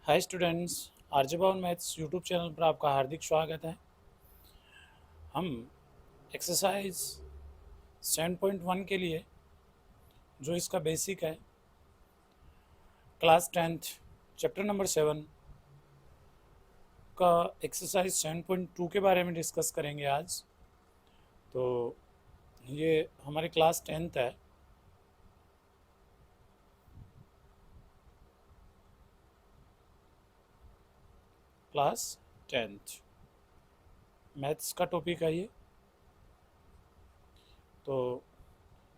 Hi students, RJ भवन maths YouTube channel पर आपका हार्दिक स्वागत है। हम एक्सरसाइज 7.1 के लिए जो इसका बेसिक है क्लास 10th चैप्टर नंबर 7 का एक्सरसाइज 7.2 के बारे में डिस्कस करेंगे आज। तो ये हमारी क्लास 10th है। क्लास 10th मैथ्स का टॉपिक है ये। तो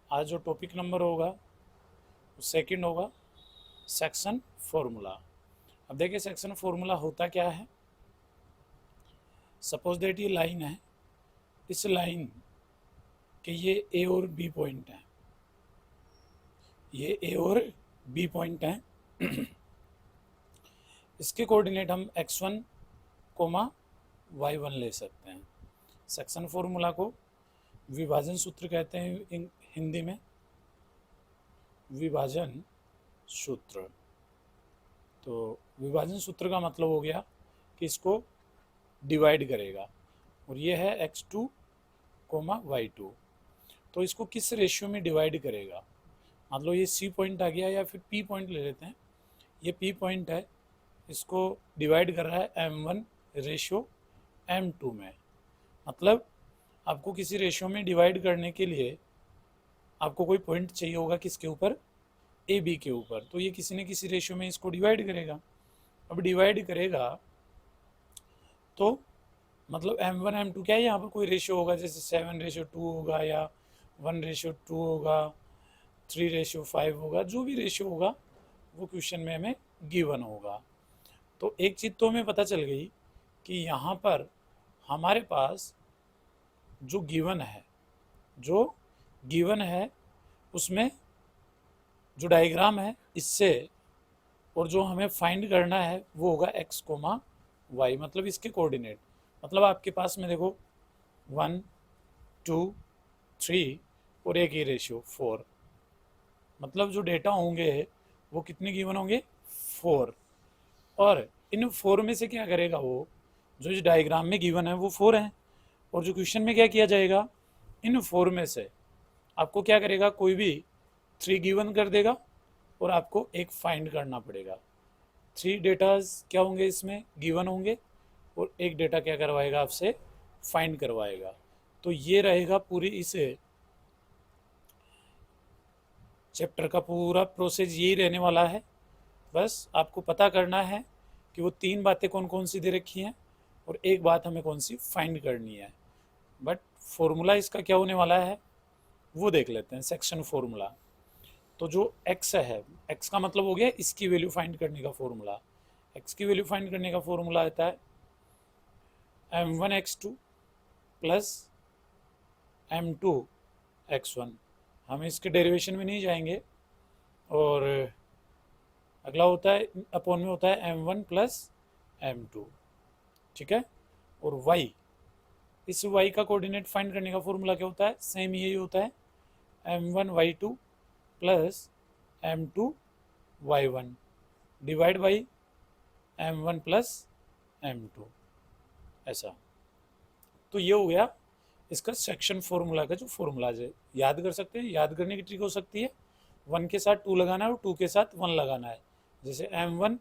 आज जो टॉपिक नंबर होगा वो सेकंड होगा सेक्शन फॉर्मूला। अब देखिए सेक्शन फॉर्मूला होता क्या है। सपोज दैट ये लाइन है, इस लाइन के ये ए और बी पॉइंट हैं, ये ए और बी पॉइंट हैं। इसके कोऑर्डिनेट हम x1 कोमा y1 ले सकते हैं। सेक्शन फॉर्मूला को विभाजन सूत्र कहते हैं हिंदी में, विभाजन सूत्र। तो विभाजन सूत्र का मतलब हो गया कि इसको डिवाइड करेगा, और ये है x2 कोमा y2। तो इसको किस रेशियो में डिवाइड करेगा, मतलब ये C पॉइंट आ गया या फिर P पॉइंट ले लेते हैं। ये P पॉइंट है, इसको डिवाइड कर रहा है M1 रेशियो M2 में। मतलब आपको किसी रेशियो में डिवाइड करने के लिए आपको कोई पॉइंट चाहिए होगा, किसके ऊपर, ए बी के ऊपर। तो ये किसी न किसी रेशियो में इसको डिवाइड करेगा। अब डिवाइड करेगा तो मतलब M1 M2 क्या है, यहाँ पर कोई रेशियो होगा, जैसे 7:2 होगा या 1:2 होगा, 3:5 होगा, जो भी रेशियो होगा वो क्वेश्चन में हमें गिवन होगा। तो एक चीज़ तो हमें पता चल गई कि यहाँ पर हमारे पास जो गिवन है उसमें जो डायग्राम है इससे, और जो हमें फाइंड करना है वो होगा x कोमा y, मतलब इसके कोऑर्डिनेट। मतलब आपके पास में देखो 1 2 3 और एक ही रेशियो 4, मतलब जो डेटा होंगे वो कितने गिवन होंगे, 4। और इन 4 में से क्या करेगा, वो जो इस डायग्राम में गिवन है वो 4 हैं, और जो क्वेश्चन में क्या किया जाएगा, इन 4 में से आपको क्या करेगा, कोई भी 3 गिवन कर देगा और आपको एक फाइंड करना पड़ेगा। 3 डेटाज क्या होंगे, इसमें गिवन होंगे, और एक डेटा क्या करवाएगा, आपसे फाइंड करवाएगा। तो ये रहेगा पूरी इस चैप्टर का पूरा प्रोसेस यही रहने वाला है। बस आपको पता करना है कि वो 3 बातें कौन कौन सी दे रखी हैं और एक बात हमें कौन सी फाइंड करनी है। बट फॉर्मूला इसका क्या होने वाला है वो देख लेते हैं, सेक्शन फॉर्मूला। तो जो x है, x का मतलब हो गया इसकी वैल्यू फाइंड करने का फॉर्मूला। x की वैल्यू फाइंड करने का फॉर्मूला आता है m1x2 प्लस m2x1। हम इसके डेरिवेशन में नहीं जाएंगे। और अगला होता है अपॉन में होता है m1 प्लस m2, ठीक है। और y, इस y का कोऑर्डिनेट फाइंड करने का फॉर्मूला क्या होता है, सेम यही होता है m1y2 plus m2y1 divide by m1 plus m2, ऐसा। तो ये हो गया इसका सेक्शन फॉर्मूला का जो फॉर्मूलाज है। याद कर सकते हैं, याद करने की ट्रिक हो सकती है, 1 के साथ 2 लगाना है और 2 के साथ 1 लगाना है। जैसे m1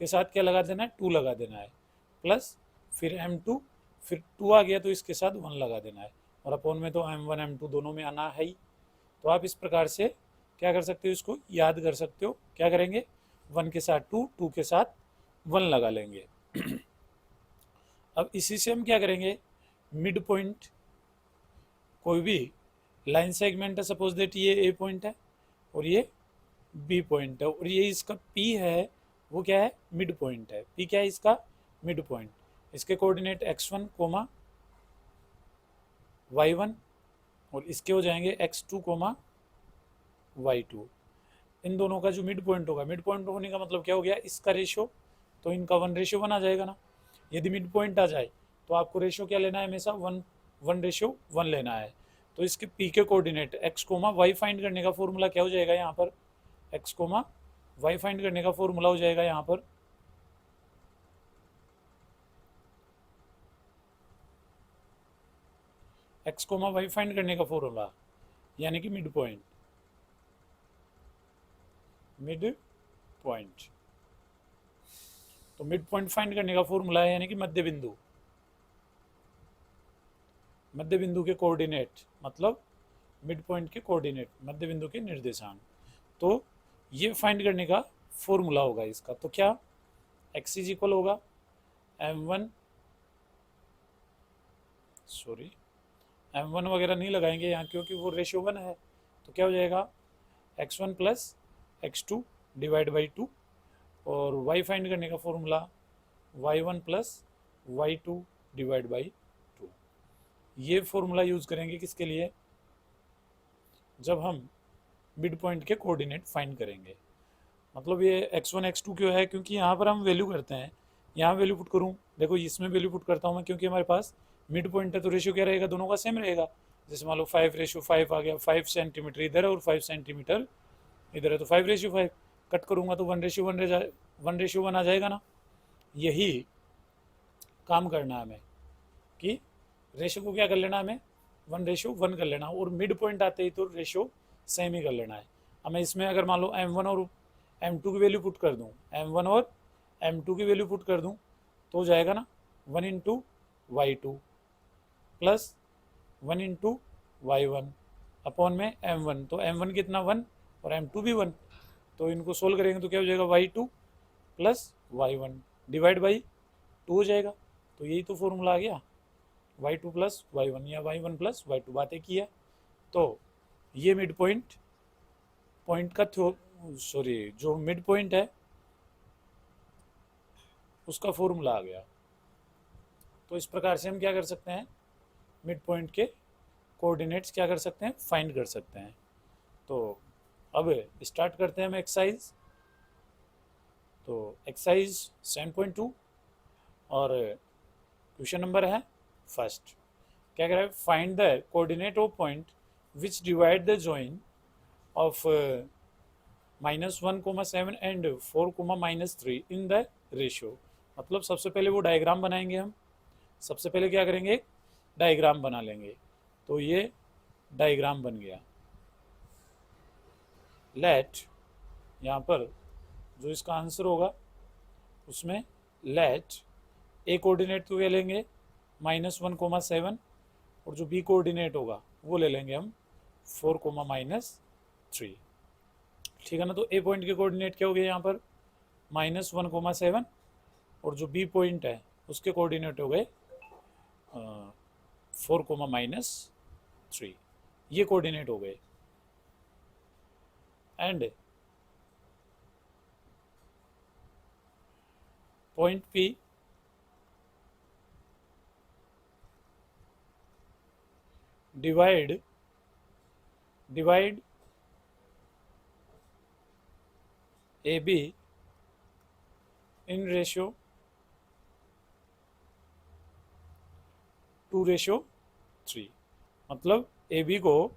के साथ क्या लगा देना है, 2 लगा देना है, प्लस फिर m2, फिर 2 आ गया तो इसके साथ 1 लगा देना है, और अपॉन में तो m1 m2 दोनों में आना है ही। तो आप इस प्रकार से क्या कर सकते हो, इसको याद कर सकते हो। क्या करेंगे, 1 के साथ 2, 2 के साथ 1 लगा लेंगे। अब इसी से हम क्या करेंगे, मिड पॉइंट, कोई भी लाइन सेगमेंट है, सपोज दैट ये ए पॉइंट है और ये बी पॉइंट है, और ये इसका पी है, वो क्या है, मिड पॉइंट है। पी क्या है, इसका मिड पॉइंट। इसके कोऑर्डिनेट x1 कोमा y1 और इसके हो जाएंगे x2 कोमा y2। इन दोनों का जो मिड पॉइंट होगा, मिड पॉइंट होने का मतलब क्या हो गया, इसका रेशियो, तो इनका 1:1 आ जाएगा ना। यदि मिड पॉइंट आ जाए तो आपको रेशियो क्या लेना है, हमेशा 1:1 लेना है। तो इसके पी के coordinate x comma y find करने का फॉर्मूला क्या हो जाएगा यहाँ पर, x कोमा y फाइंड करने का फॉर्मूला हो जाएगा यहाँ पर एक्स कोमा वाई फाइंड करने का फॉर्मूला यानी कि मिड पॉइंट, मिड पॉइंट। तो मिड पॉइंट फाइंड करने का फॉर्मूला है यानी कि मध्य बिंदु, मध्य बिंदु के कोऑर्डिनेट, मतलब मिड पॉइंट के कोऑर्डिनेट, मध्य बिंदु के निर्देशांक। तो ये फाइंड करने का फॉर्मूला होगा इसका। तो क्या x इज इक्वल होगा m1, सॉरी m1 वगैरह नहीं लगाएंगे यहाँ क्योंकि वो रेशियो 1 है। तो क्या हो जाएगा x1 plus x2 divide by 2, और y फाइंड करने का formula y1 plus y2 divide by 2। ये फॉर्मूला यूज करेंगे किसके लिए, जब हम मिड पॉइंट के कोऑर्डिनेट फाइंड करेंगे। मतलब ये x1 x2 क्यों है, क्योंकि यहाँ पर हम वैल्यू करते हैं, यहाँ वैल्यू पुट करूँ, देखो इसमें वैल्यू पुट करता हूँ मैं क्योंकि हमारे पास मिड पॉइंट है, तो रेशियो क्या रहेगा, दोनों का सेम रहेगा। जैसे मान लो 5:5 आ गया, 5 सेंटीमीटर इधर है और 5 सेंटीमीटर इधर है, तो 5:5 कट करूँगा तो 1:1 आ जाएगा ना। यही काम करना है हमें कि रेशियो को क्या कर लेना, हमें 1:1 कर लेना, और मिड पॉइंट आते ही तो रेशियो सेम ही कर लेना है हमें। इसमें अगर मान लो m1 और m2 की वैल्यू पुट कर दूँ, m1 और m2 की वैल्यू पुट कर दूँ तो हो जाएगा ना 1 into y2 plus 1 into y1 upon में m1। तो m1 कितना 1 और m2 भी 1, तो इनको सोल्व करेंगे तो क्या हो जाएगा y2 plus y1 divide by 2 हो जाएगा। तो यही तो फॉर्मूला आ गया y2 प्लस y1 या y1 प्लस y2, बातें की है। तो ये मिड पॉइंट का जो मिड पॉइंट है उसका फॉर्मूला आ गया। तो इस प्रकार से हम क्या कर सकते हैं, मिड पॉइंट के कोऑर्डिनेट्स क्या कर सकते हैं, फाइंड कर सकते हैं। तो अब स्टार्ट करते हैं हम एक्सरसाइज। तो एक्सरसाइज 7.2 और क्वेश्चन नंबर है फर्स्ट। क्या कह रहा है, find the coordinate of point which divide the join of -1,7 and 4,-3 in the ratio. मतलब सबसे पहले वो डायग्राम बनाएंगे हम। सबसे पहले क्या करेंगे, डायग्राम बना लेंगे। तो ये डायग्राम बन गया। लेट, यहाँ पर जो इसका आंसर होगा उसमें लेट ए कोऑर्डिनेट तो ये लेंगे -1,7, और जो बी कोऑर्डिनेट होगा वो ले लेंगे हम 4,-3। ठीक है ना। तो ए पॉइंट के कोऑर्डिनेट क्या हो गए यहाँ पर -1,7, और जो बी पॉइंट है उसके कोऑर्डिनेट हो गए 4,-3। ये कोऑर्डिनेट हो गए। And point P divide A be in ratio 2:3। मतलब ए बी को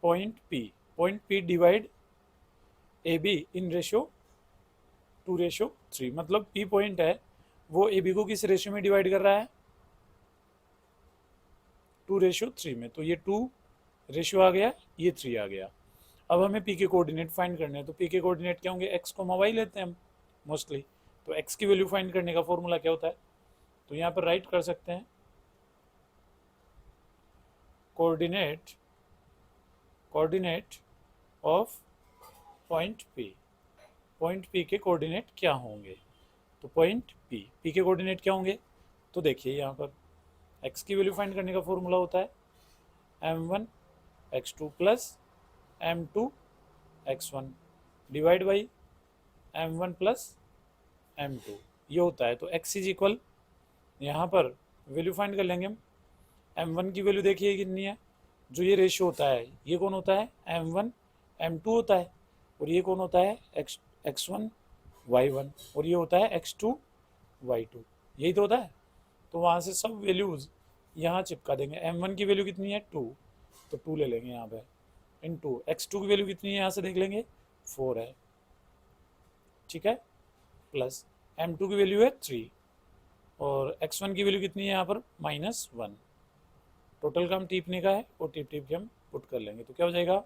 point P divide A be in ratio 2:3। मतलब पी पॉइंट है वो ए बी को किस रेशियो में डिवाइड कर रहा है, 2:3 में। तो ये 2 रेशियो आ गया, ये 3 आ गया। अब हमें पी के कोऑर्डिनेट फाइंड करने हैं। तो पी के कोऑर्डिनेट क्या होंगे, x, y लेते हैं हम मोस्टली। तो x की वैल्यू फाइंड करने का फॉर्मूला क्या होता है, तो यहाँ पर राइट कर सकते हैं कोऑर्डिनेट ऑफ पॉइंट पी के कोऑर्डिनेट क्या होंगे। तो पॉइंट पी के कोऑर्डिनेट क्या होंगे, तो देखिए यहाँ पर x की वैल्यू फाइंड करने का फॉर्मूला होता है m1 x2 plus m2 x1 divide by m1 plus m2, ये होता है। तो x इज इक्वल, यहाँ पर वैल्यू फाइंड कर लेंगे हम। m1 की वैल्यू देखिए कितनी है, जो ये रेशियो होता है ये कौन होता है, m1 m2 होता है, और ये कौन होता है, x1 y1, और ये होता है x2 y2, यही तो होता है। तो वहाँ से सब वैल्यूज़ यहाँ चिपका देंगे। m1 की वैल्यू कितनी है 2, तो 2 ले लेंगे यहाँ पे, इनटू x2 की वैल्यू कितनी है यहाँ से देख लेंगे 4 है, ठीक है, प्लस m2 की वैल्यू है 3, और x1 की वैल्यू कितनी है यहाँ पर -1। टोटल का हम टीपने का है और टीप टीप के हम पुट कर लेंगे। तो क्या हो जाएगा,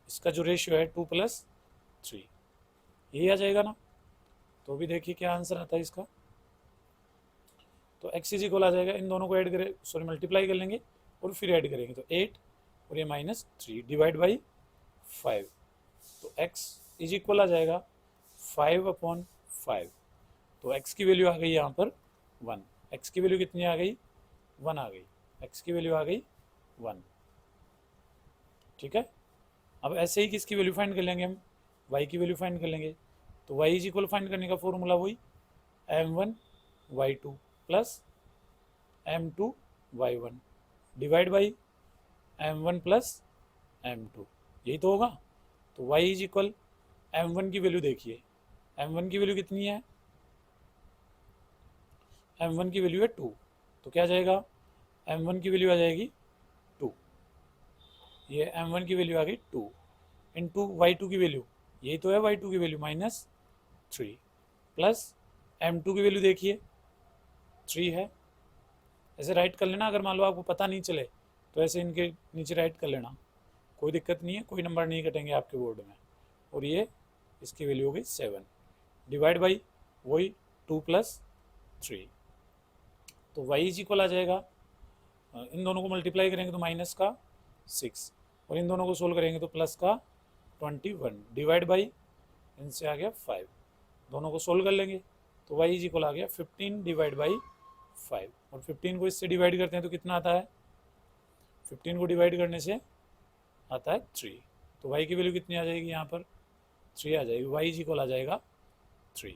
इसका जो रेशियो है 2+3 यही आ जाएगा ना। तो भी देखिए क्या आंसर आता है इसका। तो x इज इक्वल आ जाएगा, इन दोनों को ऐड करें, सॉरी मल्टीप्लाई कर लेंगे और फिर ऐड करेंगे। तो 8 और ये -3 डिवाइड बाई 5। तो x इज इक्वल आ जाएगा 5/5। तो x की वैल्यू आ गई यहाँ पर 1। x की वैल्यू कितनी आ गई, 1 आ गई। x की वैल्यू आ गई 1। ठीक है। अब ऐसे ही किसकी वैल्यू फाइंड कर लेंगे हम, y की वैल्यू फाइंड कर लेंगे। तो y इज इक्वल फाइंड करने का फॉर्मूला वही m1y2 plus m2y1 divide by m1 plus m2, यही तो होगा। तो y इज इक्वल m1 की वैल्यू देखिए, m1 की वैल्यू कितनी है, m1 की वैल्यू है 2। तो क्या जाएगा, m1 की वैल्यू आ जाएगी 2। ये m1 की वैल्यू आ गई 2 इंटू y2 की वैल्यू, यही तो है y2 की वैल्यू -3 प्लस m2 की वैल्यू देखिए 3 है। ऐसे राइट कर लेना, अगर मान लो आपको पता नहीं चले तो ऐसे इनके नीचे राइट कर लेना, कोई दिक्कत नहीं है, कोई नंबर नहीं कटेंगे आपके बोर्ड में। और ये इसकी वैल्यू हो गई 7 डिवाइड बाई वही 2+3। तो y इज इक्वल आ जाएगा, इन दोनों को मल्टीप्लाई करेंगे तो -6 और इन दोनों को सोल्व करेंगे तो +21 डिवाइड बाई इनसे आ गया 5। दोनों को सोल्व कर लेंगे तो y इज इक्वल आ गया 15 डिवाइड बाई 5। और 15 को इससे डिवाइड करते हैं तो कितना आता है, 15 को डिवाइड करने से आता है 3। तो y की वैल्यू कितनी आ जाएगी यहाँ पर 3 आ जाएगी। y इज इक्वल आ जाएगा 3।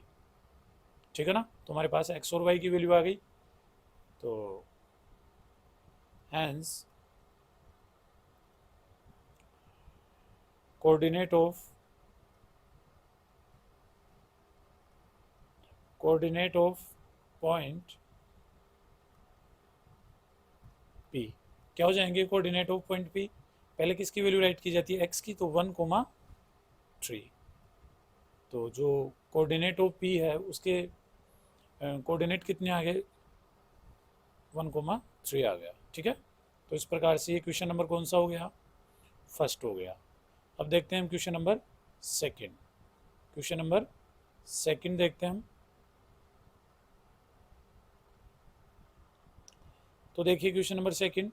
ठीक है ना। तो हमारे पास x और y की वैल्यू आ गई। तो hence coordinate of point P क्या हो जाएंगे, कोऑर्डिनेट ऑफ पॉइंट P पहले किसकी वैल्यू राइट की जाती है, x की, तो 1,3। तो जो कोऑर्डिनेट ऑफ P है उसके कोऑर्डिनेट कितने आ गए, 1,3 आ गया। ठीक है। तो इस प्रकार से ये क्वेश्चन नंबर कौन सा हो गया, फर्स्ट हो गया। अब देखते हैं हम question number second. Question number second देखते हैं हम। तो देखिए question number second,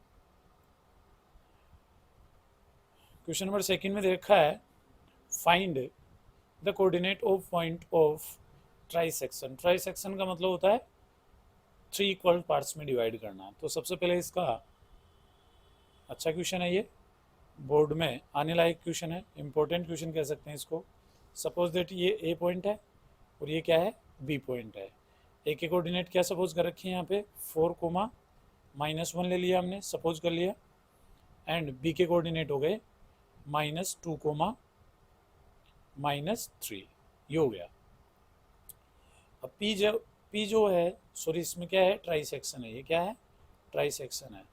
question number second में देखा है find the coordinate of point of trisection. Trisection का मतलब होता है 3 इक्वल पार्ट्स में डिवाइड करना। तो सबसे पहले इसका अच्छा क्वेश्चन है, ये बोर्ड में आने लायक क्वेश्चन है, इंपॉर्टेंट क्वेश्चन कह सकते हैं इसको। सपोज दैट ये ए पॉइंट है और ये क्या है, बी पॉइंट है। ए के कोऑर्डिनेट क्या सपोज कर रखी है यहाँ पे 4,-1 ले लिया हमने, सपोज कर लिया। एंड बी के कोऑर्डिनेट हो गए -2,-3, ये हो गया। अब पी जो है, सॉरी इसमें क्या है, ट्राइसेक्शन है। ये क्या है, ट्राइसेक्शन है।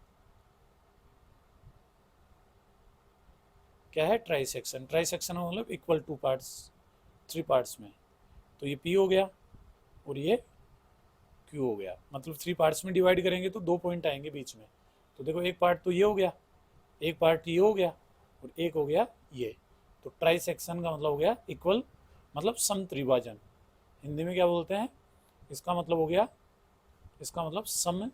क्या है, ट्राइसेक्शन। ट्राइसेक्शन मतलब इक्वल 2 पार्ट्स, 3 पार्ट्स में। तो ये P हो गया और ये Q हो गया। मतलब 3 पार्ट्स में डिवाइड करेंगे तो 2 पॉइंट आएंगे बीच में। तो देखो एक पार्ट तो ये हो गया, एक पार्ट ये हो गया और एक हो गया ये। तो ट्राइसेक्शन का मतलब हो गया इक्वल, मतलब सम त्रिभाजन। हिंदी में क्या बोलते हैं, इसका मतलब हो गया, इसका मतलब सम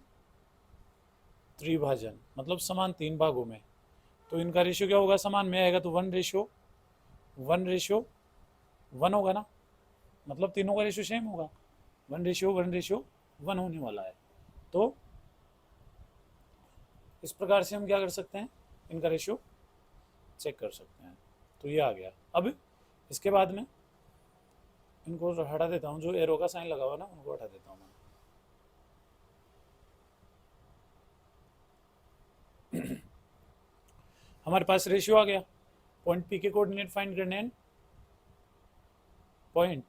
त्रिभाजन, मतलब समान 3 भागों में। तो इनका रेशियो क्या होगा, समान में आएगा तो 1:1 होगा ना। मतलब तीनों का रेशियो सेम होगा, 1:1 होने वाला है। तो इस प्रकार से हम क्या कर सकते हैं, इनका रेशियो चेक कर सकते हैं। तो ये आ गया। अब इसके बाद में इनको हटा देता हूँ, जो एरो का साइन लगा हुआ ना उनको हटा देता हूँ मैं। हमारे पास रेशियो आ गया, पॉइंट P के कोऑर्डिनेट फाइंड करने हैं, पॉइंट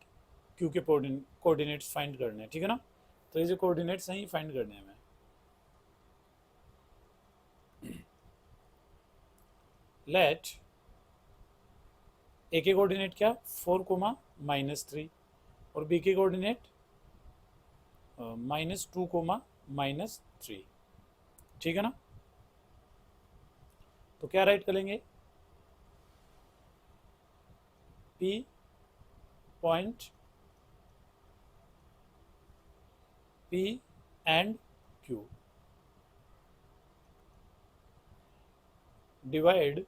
Q के कोऑर्डिनेट्स फाइंड करने हैं। ठीक है ना। तो ये जो कोऑर्डिनेट्स हैं ये फाइंड करने हैं हमें। लेट ए के कोऑर्डिनेट क्या 4,-3 और बी के कोऑर्डिनेट -2, -3, ठीक है ना। तो क्या राइट करेंगे, P point P and Q divide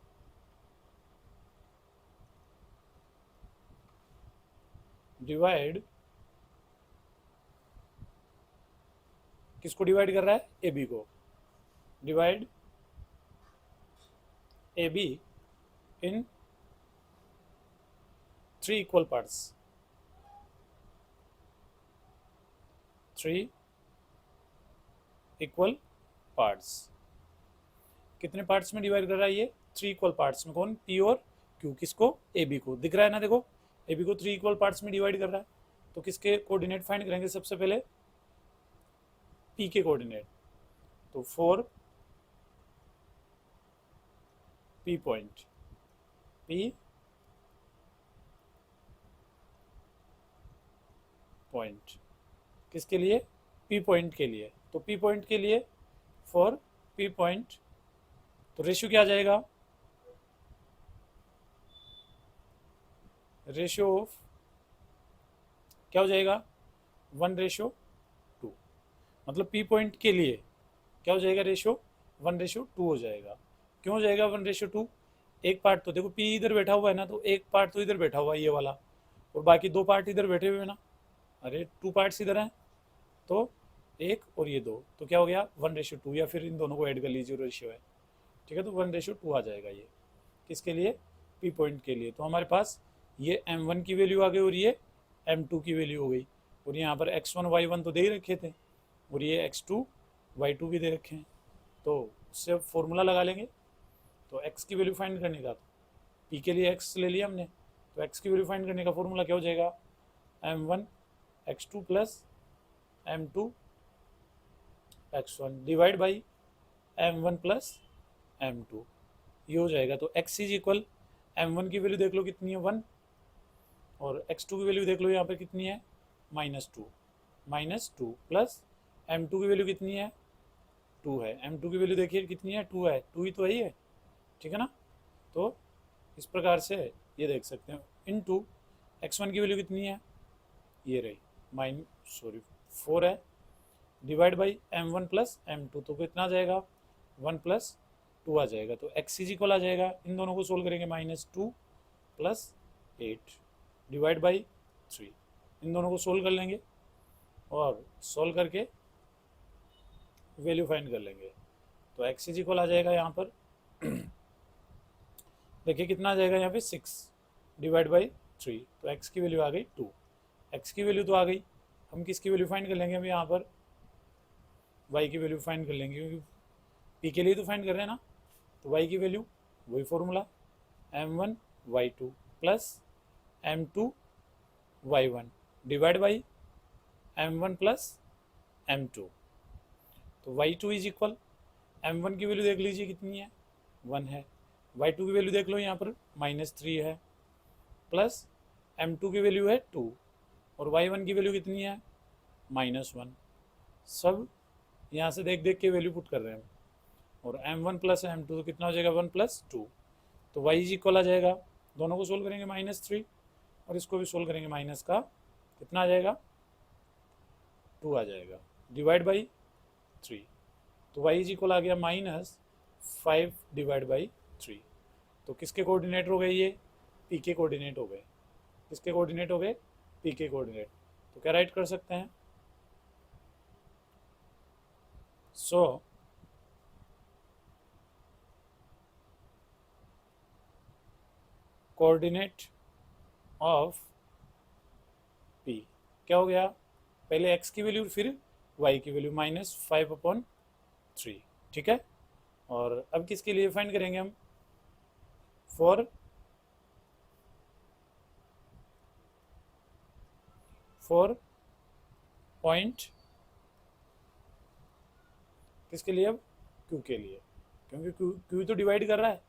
किसको डिवाइड कर रहा है, ए बी को, divide A be in 3 equal parts, 3 equal parts. कितने पार्ट्स में डिवाइड कर रहा है ये, 3 इक्वल पार्ट्स में। कौन, पी और क्यू, किसको, ए बी को, दिख रहा है ना, देखो ए बी को 3 इक्वल पार्ट्स में डिवाइड कर रहा है। तो किसके कोऑर्डिनेट फाइंड करेंगे, सबसे पहले पी के कोऑर्डिनेट। तो 4 पी पॉइंट, पी पॉइंट किसके लिए, पी पॉइंट के लिए। तो पी पॉइंट के लिए फॉर पी पॉइंट, तो रेशियो क्या आ जाएगा, रेशियो ऑफ क्या हो जाएगा, 1:2, मतलब पी पॉइंट के लिए क्या हो जाएगा, रेशियो 1:2 हो जाएगा। क्यों हो जाएगा 1:2, एक पार्ट तो देखो पी इधर बैठा हुआ है ना, तो एक पार्ट तो इधर बैठा हुआ है ये वाला, और बाकी 2 पार्ट इधर बैठे हुए हैं ना, अरे 2 पार्ट्स इधर हैं, तो 1 और ये 2, तो क्या हो गया 1:2, या फिर इन दोनों को ऐड कर लीजिए, रेशियो है, ठीक है। तो 1:2 आ जाएगा ये, किसके लिए, पी पॉइंट के लिए। तो हमारे पास ये m1 की वैल्यू आ गई और ये m2 की वैल्यू हो गई, और यहाँ पर x1 y1 तो दे ही रखे थे, और ये x2 y2 भी दे रखे हैं। तो उससे फॉर्मूला लगा लेंगे। तो x की वैल्यू फाइंड करने का, तो p के लिए x ले लिया हमने, तो x की वैल्यू फाइंड करने का फॉर्मूला क्या हो जाएगा, m1 x2 plus m2 x1 divide by m1 plus m2, ये हो जाएगा। तो x इज इक्वल, m1 की वैल्यू देख लो कितनी है 1, और x2 की वैल्यू देख लो यहाँ पे कितनी है, -2 प्लस m2 की वैल्यू कितनी है, 2 है। m2 की वैल्यू देखिए कितनी है, 2 है, 2 ही तो है, ठीक है ना। तो इस प्रकार से ये देख सकते हैं, इनटू x1 की वैल्यू कितनी है, ये रही 4 है, divide by m1 plus m2, तो कितना आ जाएगा 1 प्लस 2 आ जाएगा। तो x इज इक्वल आ जाएगा, इन दोनों को सोल्व करेंगे, -2 प्लस 8 डिवाइड बाई 3, इन दोनों को सोल्व कर लेंगे और सोल्व करके वैल्यू फाइंड कर लेंगे। तो x इज इक्वल आ जाएगा यहाँ पर देखिए कितना आ जाएगा यहाँ पे 6 डिवाइड बाई 3, तो x की वैल्यू आ गई 2, x की वैल्यू तो आ गई। हम किसकी वैल्यू फाइंड कर लेंगे, अभी यहाँ पर y की वैल्यू फाइंड कर लेंगे, क्योंकि p के लिए तो फाइंड कर रहे हैं ना। तो y की वैल्यू वही formula, m1 y2 plus m2 y1 divide by m1 plus m2। तो y2 इज इक्वल, m1 की वैल्यू देख लीजिए कितनी है, 1 है, y2 की वैल्यू देख लो यहाँ पर -3 है, प्लस m2 की वैल्यू है 2, और y1 की वैल्यू कितनी है, -1। सब यहाँ से देख देख के वैल्यू पुट कर रहे हैं, और m1 प्लस m2 तो कितना हो जाएगा 1 प्लस 2, तो y इज इक्वल आ जाएगा, दोनों को सोल्व करेंगे -3, और इसको भी सोल्व करेंगे, माइनस का कितना आ जाएगा 2 आ जाएगा, डिवाइड बाई 3, तो y इज इक्वल आ गया -5 डिवाइड बाई 3। तो किसके कोऑर्डिनेट हो गए, ये p के कोऑर्डिनेट हो गए, किसके कोऑर्डिनेट हो गए, p के कोऑर्डिनेट। तो क्या राइट कर सकते हैं, सो कोऑर्डिनेट ऑफ p क्या हो गया, पहले x की वैल्यू फिर y की वैल्यू -5/3, ठीक है। और अब किसके लिए फाइंड करेंगे हम, फॉर पॉइंट, किसके लिए, अब q के लिए, क्योंकि q तो डिवाइड कर रहा है,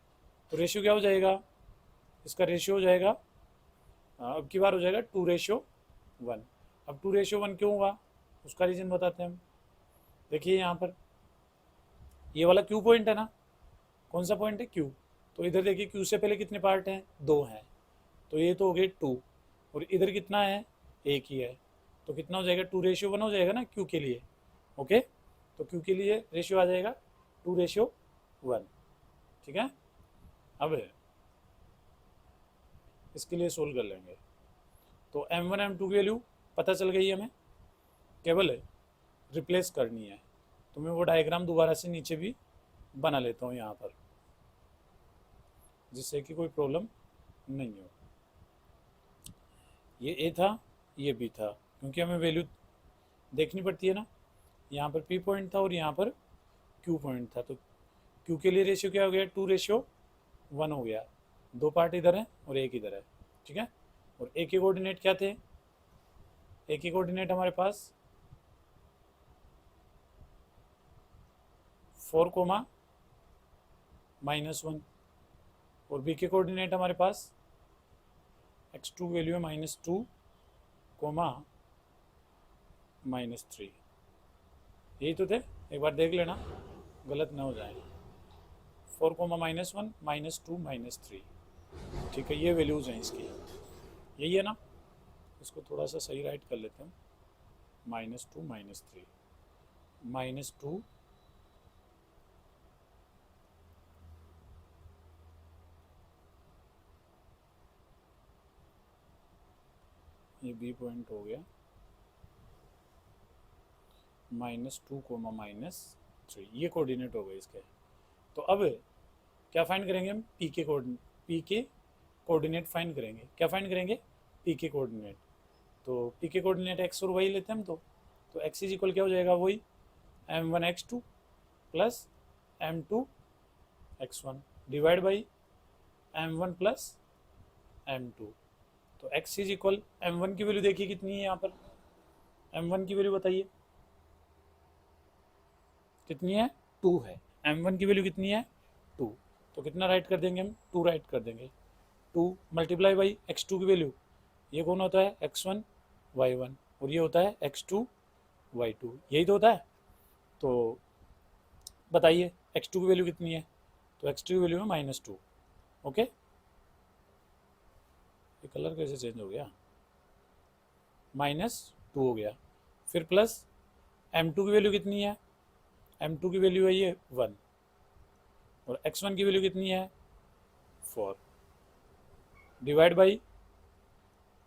तो रेशियो क्या हो जाएगा, इसका रेशियो हो जाएगा, अब की बार हो जाएगा 2:1। अब 2:1 क्यों हुआ, उसका रीजन बताते हैं हम। देखिए यहाँ पर ये वाला क्यू पॉइंट है ना, कौन सा पॉइंट है, क्यू। तो इधर देखिए क्यू से पहले कितने पार्ट हैं, 2 हैं, तो ये तो हो गए 2, और इधर कितना है, 1 ही है, तो कितना हो जाएगा, 2:1 हो जाएगा ना क्यू के लिए। ओके, तो क्यू के लिए रेशियो आ जाएगा 2:1। ठीक है, अब इसके लिए सोल्व कर लेंगे। तो M1 M2 की वैल्यू पता चल गई हमें, केवल रिप्लेस करनी है। तो मैं वो डायग्राम दोबारा से नीचे भी बना लेता हूँ यहाँ पर, जिससे कि कोई प्रॉब्लम नहीं हो। ये ए था, ये बी था, क्योंकि हमें वैल्यू देखनी पड़ती है ना। यहाँ पर पी पॉइंट था और यहाँ पर क्यू पॉइंट था, तो क्यू के लिए रेशियो क्या हो गया, 2:1 हो गया। 2 पार्ट इधर है और 1 इधर है। ठीक है, और ए के कोऑर्डिनेट क्या थे, ए के कोऑर्डिनेट हमारे पास 4, -1, और बी के कोऑर्डिनेट हमारे पास x2 वैल्यू है -2, -3। यही तो थे, एक बार देख लेना, गलत ना हो जाए। 4, -1, -2, -3। ठीक है, ये वैल्यूज हैं इसकी, यही है ना। इसको थोड़ा सा सही राइट कर लेते हैं, -2, -3, -2, ये बी पॉइंट हो गया, -2, -3, ये कोऑर्डिनेट हो गए इसके। तो अब क्या फाइंड करेंगे हम, पी के कोऑर्डिनेट फाइंड करेंगे। क्या फाइंड करेंगे, पी के कोऑर्डिनेट। तो पी के कोऑर्डिनेट एक्स और वाई लेते हैं हम। तो एक्स इज इक्वल क्या हो जाएगा, वही m1 x2 plus m2 x1 divide by m1 plus m2। तो x इज इक्वल, m1 की वैल्यू देखिए कितनी है यहाँ पर, m1 की वैल्यू बताइए कितनी है, 2 है। m1 की वैल्यू कितनी है, 2। तो कितना राइट कर देंगे हम, 2 राइट कर देंगे। 2 मल्टीप्लाई बाई x2 की वैल्यू, ये कौन होता है, x1 y1, और ये होता है x2 y2, यही तो होता है। तो बताइए x2 की वैल्यू कितनी है, तो x2 की वैल्यू है -2। ओके, ये कलर कैसे चेंज हो गया, -2 हो गया। फिर प्लस m2 की वैल्यू कितनी है, m2 की वैल्यू है ये 1, और x1 की वैल्यू कितनी है 4, डिवाइड बाई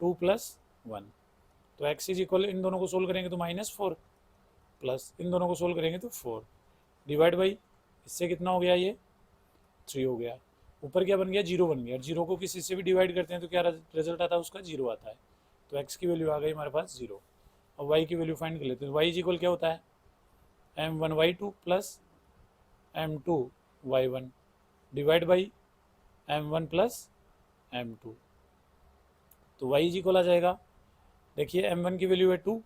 2 + 1। तो x इज इक्वल, इन दोनों को सोल्व करेंगे तो -4, प्लस इन दोनों को सोल्व करेंगे तो 4, डिवाइड बाई, इससे कितना हो गया, ये 3 हो गया। ऊपर क्या बन गया, 0 बन गया। 0 को किसी से भी डिवाइड करते हैं तो क्या रिजल्ट आता है उसका, 0 आता है। तो x की वैल्यू आ गई हमारे पास 0। अब y की वैल्यू फाइंड कर लेते हैं। y इज इक्वल क्या होता है, m1 y2 plus m2 y1 divide by m1 plus m2। तो y इज इक्वल आ जाएगा, देखिए m1 की वैल्यू है 2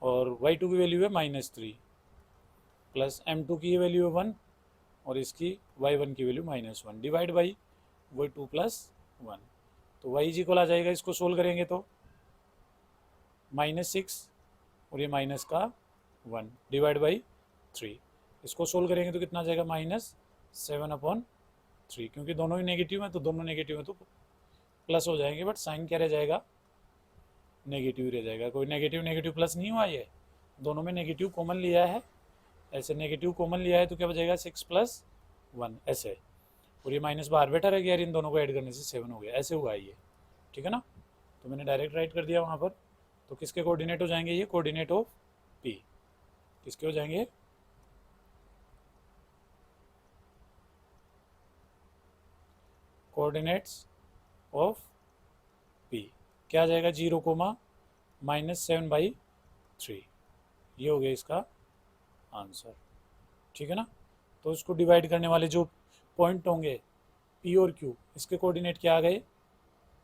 और y2 की वैल्यू है -3, प्लस m2 की वैल्यू है 1 और इसकी y1 की वैल्यू -1, डिवाइड बाई वही 2 + 1। तो y इज इक्वल आ जाएगा, इसको सोल्व करेंगे तो -6 और ये माइनस का 1 डिवाइड बाई 3। इसको सोल्व करेंगे तो कितना आ जाएगा, -7/3, क्योंकि दोनों ही नेगेटिव है तो दोनों नेगेटिव है तो प्लस हो जाएंगे, बट साइन क्या रह जाएगा, नेगेटिव रह जाएगा। कोई नेगेटिव नेगेटिव प्लस नहीं हुआ, ये दोनों में नेगेटिव कॉमन लिया है। ऐसे नेगेटिव कॉमन लिया है तो क्या बचेगा, 6 + 1 ऐसे, और ये माइनस बाहर बैठा रह गया, इन दोनों को ऐड करने से 7 हो गया, ऐसे हुआ है ये। ठीक है ना, तो मैंने डायरेक्ट राइट कर दिया वहाँ पर। तो किसके कोऑर्डिनेट हो जाएंगे, ये कोऑर्डिनेट ऑफ पी किसके हो जाएंगे, कोऑर्डिनेट्स ऑफ पी क्या आ जाएगा, 0, -7/3। ये हो गया इसका आंसर। ठीक है ना, तो इसको डिवाइड करने वाले जो पॉइंट होंगे पी और क्यू, इसके कोऑर्डिनेट क्या आ गए,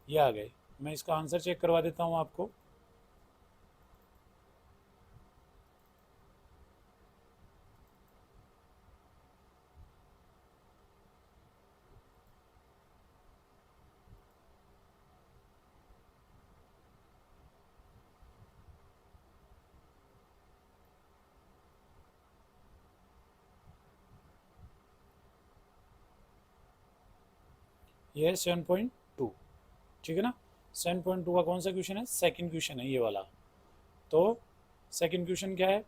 ये आ गए। मैं इसका आंसर चेक करवा देता हूँ आपको। ये है 7.2, ठीक है ना। 7.2 का कौन सा क्वेश्चन है, सेकंड क्वेश्चन है ये वाला। तो सेकंड क्वेश्चन क्या है,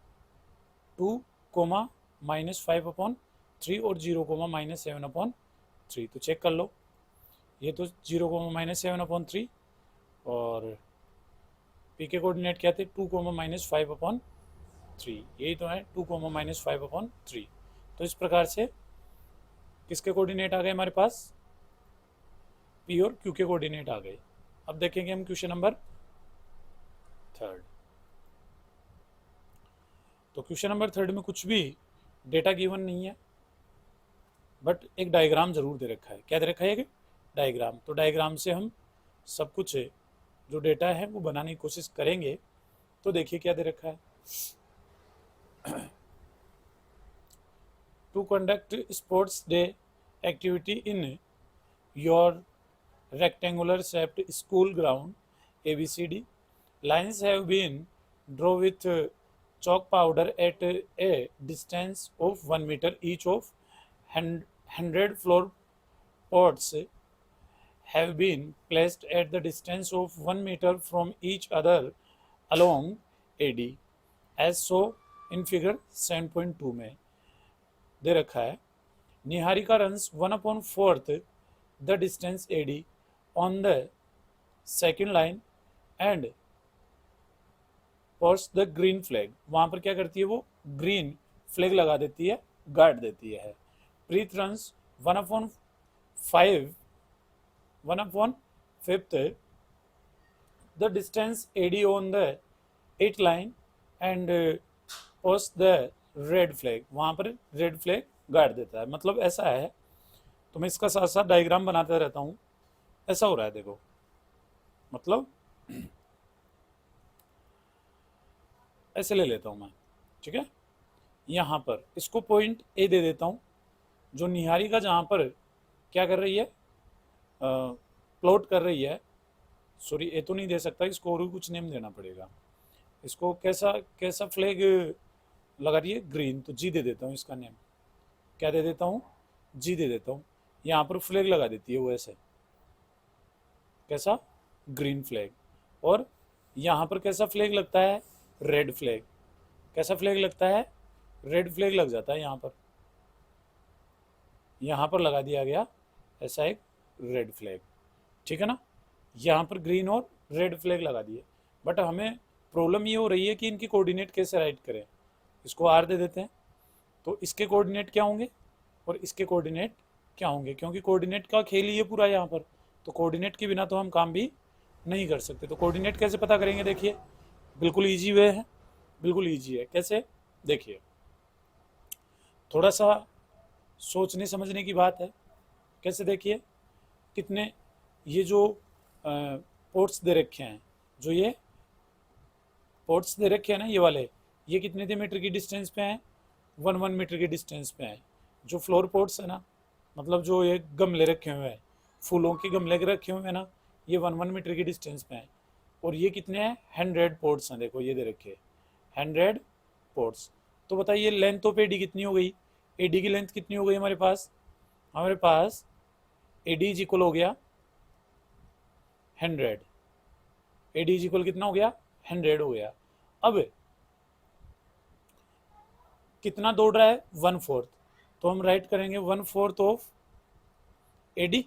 2 कोमा -5/3 और 0 कोमा -7/3। तो चेक कर लो, ये तो 0 कोमा -7/3 और पी के कोऑर्डिनेट क्या थे, 2 कोमा -5/3, यही तो है 2 कोमा -5/3। तो इस प्रकार से किसके कोऑर्डिनेट आ गए हमारे पास, पी और क्यू के कोऑर्डिनेट आ गए। अब देखेंगे हम क्वेश्चन नंबर 3। तो क्वेश्चन नंबर 3 में कुछ भी डेटा गिवन नहीं है, बट एक डायग्राम जरूर दे रखा है। क्या दे रखा है, एक डायग्राम। तो डायग्राम से हम सब कुछ जो डेटा है वो बनाने की कोशिश करेंगे। तो देखिए क्या दे रखा है, to conduct sports day activity in your rectangular shaped school ground ABCD. Lines have been drawn with chalk powder at a distance of 1 meter each of 100 floor pots have been placed at the distance of 1 meter from each other along AD as so in figure 7.2 में दे रखा है। Niharika runs 1/4 the distance AD on the second line and posts the green flag। वहां पर क्या करती है, वो green flag लगा देती है, गार्ड देती है। प्रीत runs 1/5 the distance AD on the 8th line and posts the red flag। वहां पर रेड फ्लैग गार्ड देता है। मतलब ऐसा है, तो मैं इसका साथ साथ डायग्राम बनाता रहता हूँ। ऐसा हो रहा है, देखो, मतलब ऐसे ले लेता हूं मैं, ठीक है। यहां पर इसको पॉइंट ए दे देता हूं, जो निहारिका जहां पर क्या कर रही है, प्लॉट कर रही है। सॉरी, ए तो नहीं दे सकता, इसको और भी कुछ नेम देना पड़ेगा। इसको कैसा कैसा फ्लैग लगा रही है, ग्रीन, तो जी दे देता हूँ इसका नेम। क्या दे देता हूँ, जी दे देता हूँ। यहाँ पर फ्लैग लगा देती है वो ऐसे, कैसा, ग्रीन फ्लैग। और यहाँ पर कैसा फ्लैग लगता है, रेड फ्लैग। कैसा फ्लैग लगता है, रेड फ्लैग लग जाता है यहाँ पर लगा दिया गया ऐसा एक रेड फ्लैग, ठीक है ना। यहाँ पर ग्रीन और रेड फ्लैग लगा दिए। बट हमें प्रॉब्लम ये हो रही है कि इनकी कोऑर्डिनेट कैसे राइट करें। इसको आर दे देते हैं, तो इसके कोऑर्डिनेट क्या होंगे और इसके कोऑर्डिनेट क्या होंगे, क्योंकि कोऑर्डिनेट का खेल ही है पूरा यहाँ पर। तो कोऑर्डिनेट के बिना तो हम काम भी नहीं कर सकते। तो कोऑर्डिनेट कैसे पता करेंगे, देखिए, बिल्कुल इजी वे है, बिल्कुल इजी है। कैसे, देखिए, थोड़ा सा सोचने समझने की बात है। कैसे, देखिए, कितने ये जो पोर्ट्स दे रखे हैं, जो ये पोर्ट्स दे रखे हैं ना, ये वाले, ये कितने मीटर की डिस्टेंस पे हैं, 1 मीटर की डिस्टेंस पे हैं। जो फ्लोर पोर्ट्स है ना, मतलब जो ये गमले रखे हुए हैं, फूलों के गमले के रखे हुए हैं ना, ये 1 मीटर की डिस्टेंस पे हैं। और ये कितने हैं, 100 पोर्ट्स हैं। देखो ये दे रखे 100 पोर्ट्स। तो बताइए लेंथ ऑफ एडी कितनी हो गई, एडी की लेंथ कितनी हो गई हमारे पास एडी इज इक्वल हो गया 100। एडी इज इक्वल कितना हो गया, 100 हो गया। अब कितना दौड़ रहा है, 1/4। तो हम राइट करेंगे 1/4 ऑफ एडी।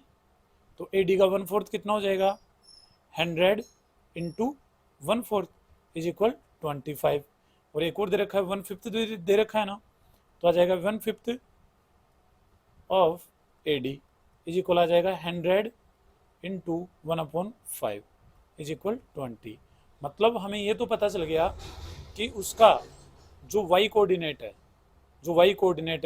तो एडी का 1/4 कितना हो जाएगा, 100 इंटू 1/4 इज इक्वल 25। और एक और दे रखा है 1/5 दे रखा है ना, तो आ जाएगा 1/5 ऑफ एडी इज इक्वल आ जाएगा 100 इंटू 1/5 इज इक्वल 20। मतलब हमें ये तो पता चल गया कि उसका जो वाई कोऑर्डिनेट है,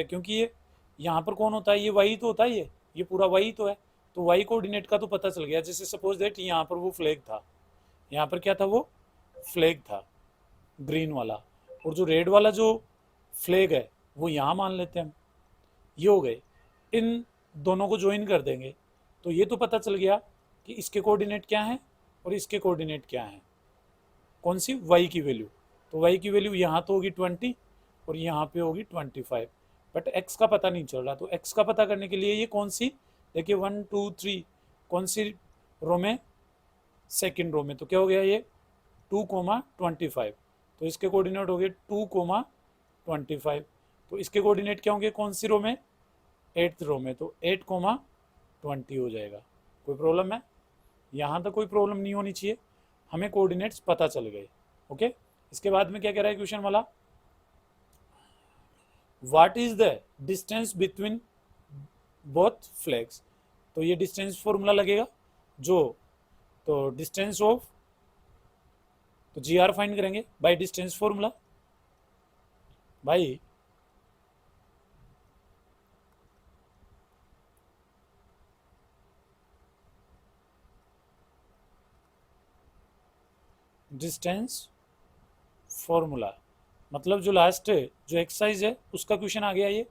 क्योंकि ये यहाँ पर कौन होता है, ये वाई तो होता है, ये पूरा वाई तो है। तो वाई कोऑर्डिनेट का तो पता चल गया। जैसे सपोज दैट यहाँ पर वो फ्लैग था, यहाँ पर क्या था, वो फ्लैग था ग्रीन वाला, और जो रेड वाला जो फ्लैग है वो यहाँ मान लेते हैं हम। ये हो गए, इन दोनों को ज्वाइन कर देंगे तो ये तो पता चल गया कि इसके कोऑर्डिनेट क्या हैं और इसके कोऑर्डिनेट क्या हैं, कौन सी, वाई की वैल्यू। तो वाई की वैल्यू यहाँ तो होगी 20 और यहाँ पे होगी 25। बट एक्स का पता नहीं चल रहा। तो एक्स का पता करने के लिए ये कौन सी, देखिए 1 2 3 कौन सी रो में, सेकंड रो में। तो क्या हो गया ये 2,25, तो इसके कोऑर्डिनेट हो गए 2,25। तो इसके कोऑर्डिनेट क्या होंगे कौन सी रो में, 8th रो में, तो 8,20 हो जाएगा। कोई प्रॉब्लम है, यहाँ तक कोई प्रॉब्लम नहीं होनी चाहिए, हमें कोऑर्डिनेट्स पता चल गए। ओके, इसके बाद में क्या कह रहा है क्वेश्चन वाला, what is the distance between both flags. तो ये डिस्टेंस फॉर्मूला लगेगा जो, तो डिस्टेंस ऑफ, तो जी आर फाइंड करेंगे बाय डिस्टेंस फॉर्मूला। भाई डिस्टेंस फॉर्मूला मतलब जो लास्ट जो एक्सरसाइज है उसका क्वेश्चन आ गया ये।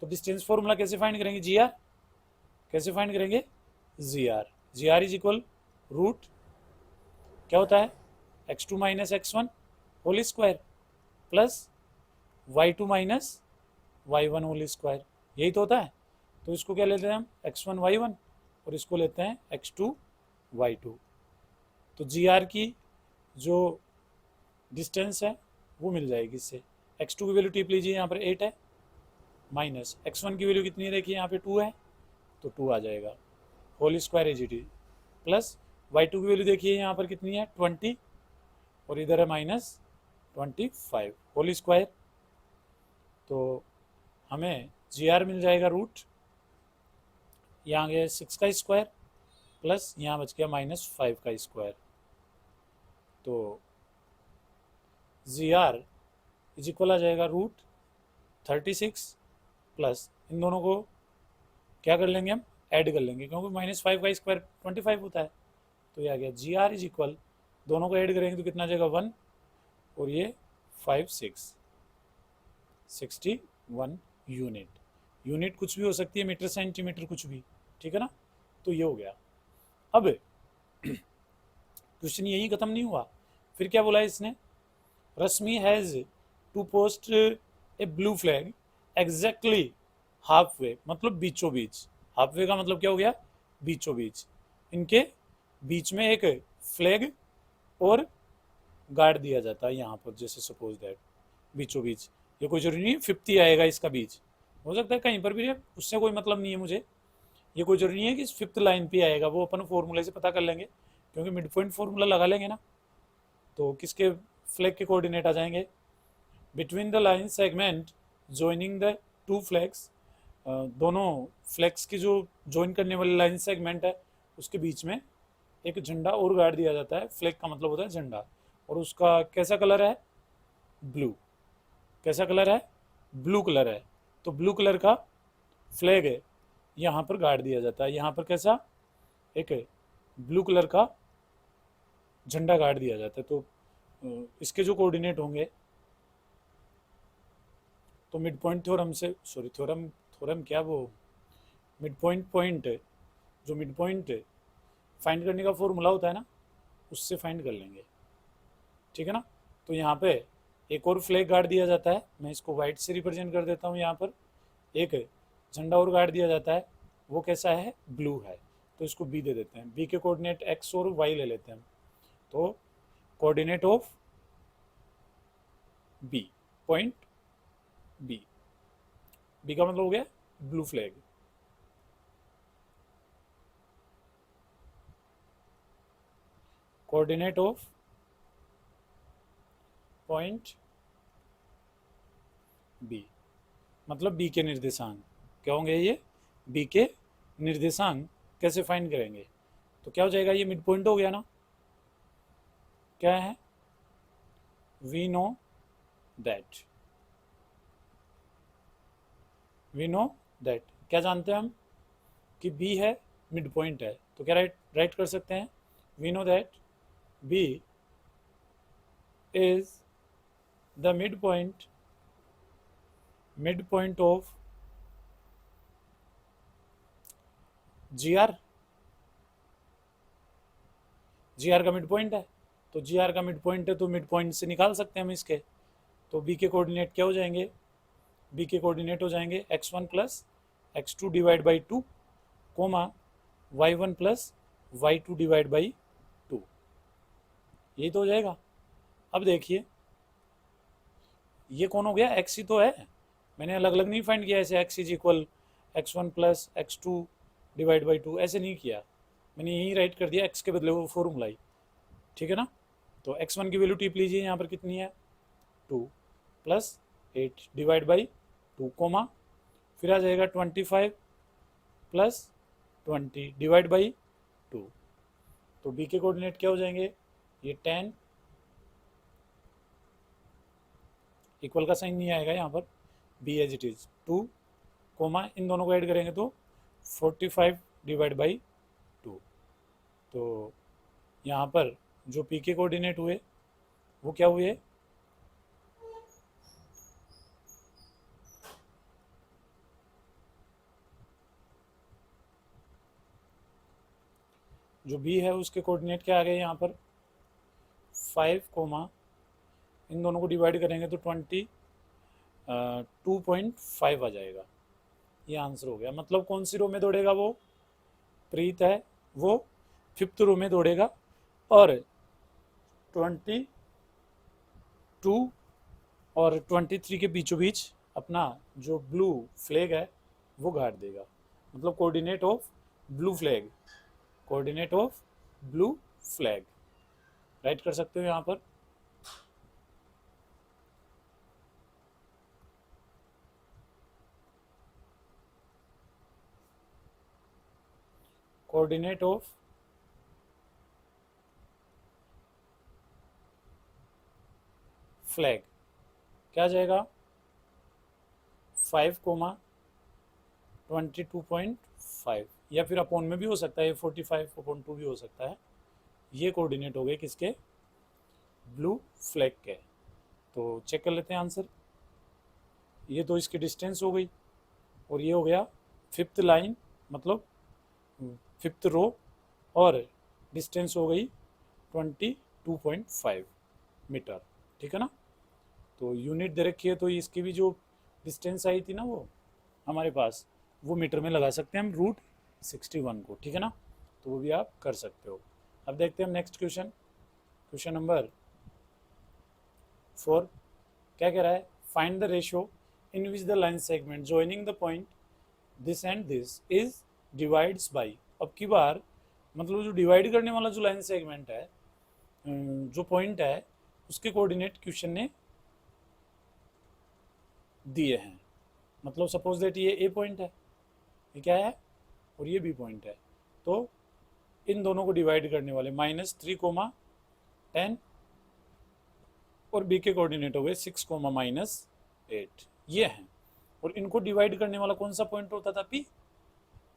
तो डिस्टेंस फॉर्मूला कैसे फाइंड करेंगे, जी आर कैसे फाइंड करेंगे, G R is equal root क्या होता है, x2 minus x1 whole square plus y2 minus y1 whole square, यही तो होता है। तो इसको क्या लेते हैं हम, x1 y1 और इसको लेते हैं x2 y2। तो जी आर की जो डिस्टेंस है वो मिल जाएगी इससे। x2 की वैल्यू टिप लीजिए, यहाँ पर 8 है, माइनस x1 की वैल्यू कितनी है देखिए यहाँ पे 2 है, तो 2 आ जाएगा whole square as it is, plus y2 की वैल्यू देखिए यहाँ पर कितनी है 20 और इधर है माइनस 25 होल स्क्वायर। तो हमें जी आर मिल जाएगा रूट, यहाँ गया 6 का स्क्वायर प्लस यहाँ बच गया -5 का स्क्वायर। तो जी आर इज इक्वल आ जाएगा रूट 36 प्लस इन दोनों को क्या कर लेंगे हम, ऐड कर लेंगे, क्योंकि -5 का स्क्वायर 25 होता है। तो ये आ गया जी आर इज इक्वल, दोनों को ऐड करेंगे तो कितना आ जाएगा 1 और ये 5 6 61 यूनिट। यूनिट कुछ भी हो सकती है, मीटर सेंटीमीटर कुछ भी, ठीक है ना। तो ये हो गया। अब क्वेश्चन यही खत्म नहीं हुआ, फिर क्या बोला इसने, Rashmi has to post a blue flag exactly half way, मतलब बीचों बीच, हाफ वे का मतलब क्या हो गया, बीचों बीच, इनके बीच में एक फ्लैग और गार्ड दिया जाता है यहाँ पर, जैसे सपोज दैट बीचों बीच, ये कोई जरूरी नहीं 50 आएगा इसका बीच, हो सकता है कहीं पर भी, उससे कोई मतलब नहीं है मुझे, ये कोई जरूरी नहीं है कि 5th लाइन पे आएगा, वो अपन फॉर्मूले से पता कर लेंगे, क्योंकि मिड पॉइंट फॉर्मूला लगा लेंगे ना। तो किसके फ्लैग के कोऑर्डिनेट आ जाएंगे, between the line segment joining the two flags, दोनों फ्लैग्स की जो ज्वाइन करने वाली लाइन सेगमेंट है उसके बीच में एक झंडा और गाड़ दिया जाता है, फ्लैग का मतलब होता है झंडा, और उसका कैसा कलर है, ब्लू, कैसा कलर है, ब्लू कलर है। तो ब्लू कलर का फ्लैग है यहाँ पर गाड़ दिया जाता है, यहाँ पर कैसा एक ब्लू कलर का झंडा गाड़ दिया जाता है। तो इसके जो कोऑर्डिनेट होंगे, तो मिड पॉइंट थ्योरम से, सॉरी थ्योरम, थ्योरम क्या वो, मिड पॉइंट जो मिड पॉइंट फाइंड करने का फॉर्मूला होता है ना, उससे फाइंड कर लेंगे, ठीक है ना। तो यहाँ पे एक और फ्लैग गाड़ दिया जाता है, मैं इसको वाइट से रिप्रेजेंट कर देता हूँ, यहाँ पर एक झंडा और गाड़ दिया जाता है, वो कैसा है, ब्लू है, तो इसको बी दे देते हैं, बी के कोऑर्डिनेट एक्स और वाई ले लेते हैं। तो coordinate of B, point B, B का मतलब हो गया blue flag, coordinate of point B, मतलब बी के निर्देशांक क्या होंगे, ये बी के निर्देशांक कैसे फाइंड करेंगे। तो क्या हो जाएगा, ये मिड पॉइंट हो गया ना, क्या है, we know that, we know that, क्या जानते हैं हम कि बी है, मिड पॉइंट है, तो क्या राइट कर सकते हैं, we know that B is the mid point of G R, G R का मिड पॉइंट है, तो जी आर का मिड पॉइंट है, तो मिड पॉइंट से निकाल सकते हैं हम इसके। तो बी के कोऑर्डिनेट क्या हो जाएंगे, बी के कोऑर्डिनेट हो जाएंगे x1 plus x2 divide by 2 comma y1 plus y2 divide by 2, यही तो हो जाएगा। अब देखिए ये कौन हो गया, x ही तो है, मैंने अलग अलग नहीं फाइंड किया ऐसे x is equal x1 plus x2 divide by 2, ऐसे नहीं किया, मैंने यही राइट कर दिया, x के बदले वो फॉर्मूला ही, ठीक है ना। तो x1 की वैल्यू टिप लीजिए, यहाँ पर कितनी है 2 प्लस 8 डिवाइड बाई 2 कोमा, फिर आ जाएगा 25 प्लस 20 डिवाइड बाई 2। तो b के कोऑर्डिनेट क्या हो जाएंगे, ये 10, इक्वल का साइन नहीं आएगा यहाँ पर, b as it is 2 comma, इन दोनों को ऐड करेंगे तो 45 डिवाइड बाई 2। तो यहाँ पर जो p के कोऑर्डिनेट हुए वो क्या हुए, जो b है उसके कोऑर्डिनेट क्या आ गए यहाँ पर 5 कोमा, इन दोनों को डिवाइड करेंगे तो 2.5 आ जाएगा, ये आंसर हो गया। मतलब कौन सी रो में दौड़ेगा वो, प्रीत है वो 5th रो में दौड़ेगा और 22 और 23 के बीचों बीच अपना जो ब्लू फ्लैग है वो गाड़ देगा। मतलब coordinate of blue flag, coordinate of blue flag right कर सकते हो यहाँ पर। कोऑर्डिनेट ऑफ फ्लैग क्या आ जाएगा 5 कोमा 22.5, या फिर अपॉन में भी हो सकता है, 45/2 भी हो सकता है। ये कोऑर्डिनेट हो गए किसके, ब्लू फ्लैग के। तो चेक कर लेते हैं आंसर, ये तो इसकी डिस्टेंस हो गई और ये हो गया 5th लाइन, मतलब 5th रो, और डिस्टेंस हो गई 22.5 मीटर, ठीक है ना। तो यूनिट दे रखी है तो इसकी भी जो डिस्टेंस आई थी ना वो हमारे पास, वो मीटर में लगा सकते हैं हम √61 को, ठीक है ना। तो वो भी आप कर सकते हो। अब देखते हैं हम नेक्स्ट क्वेश्चन, क्वेश्चन नंबर 4 क्या कह रहा है, find the ratio in which the line segment joining the point this and this is divides by. अब की बार मतलब जो डिवाइड करने वाला जो लाइन सेगमेंट है, जो पॉइंट है, उसके कोऑर्डिनेट क्वेश्चन ने दिए हैं। मतलब सपोज दैट ये ए पॉइंट है, ये क्या है, और ये बी पॉइंट है, तो इन दोनों को डिवाइड करने वाले -3, 10 और बी के कोऑर्डिनेट हो गए 6, -8, ये हैं। और इनको डिवाइड करने वाला कौन सा पॉइंट होता था, पी,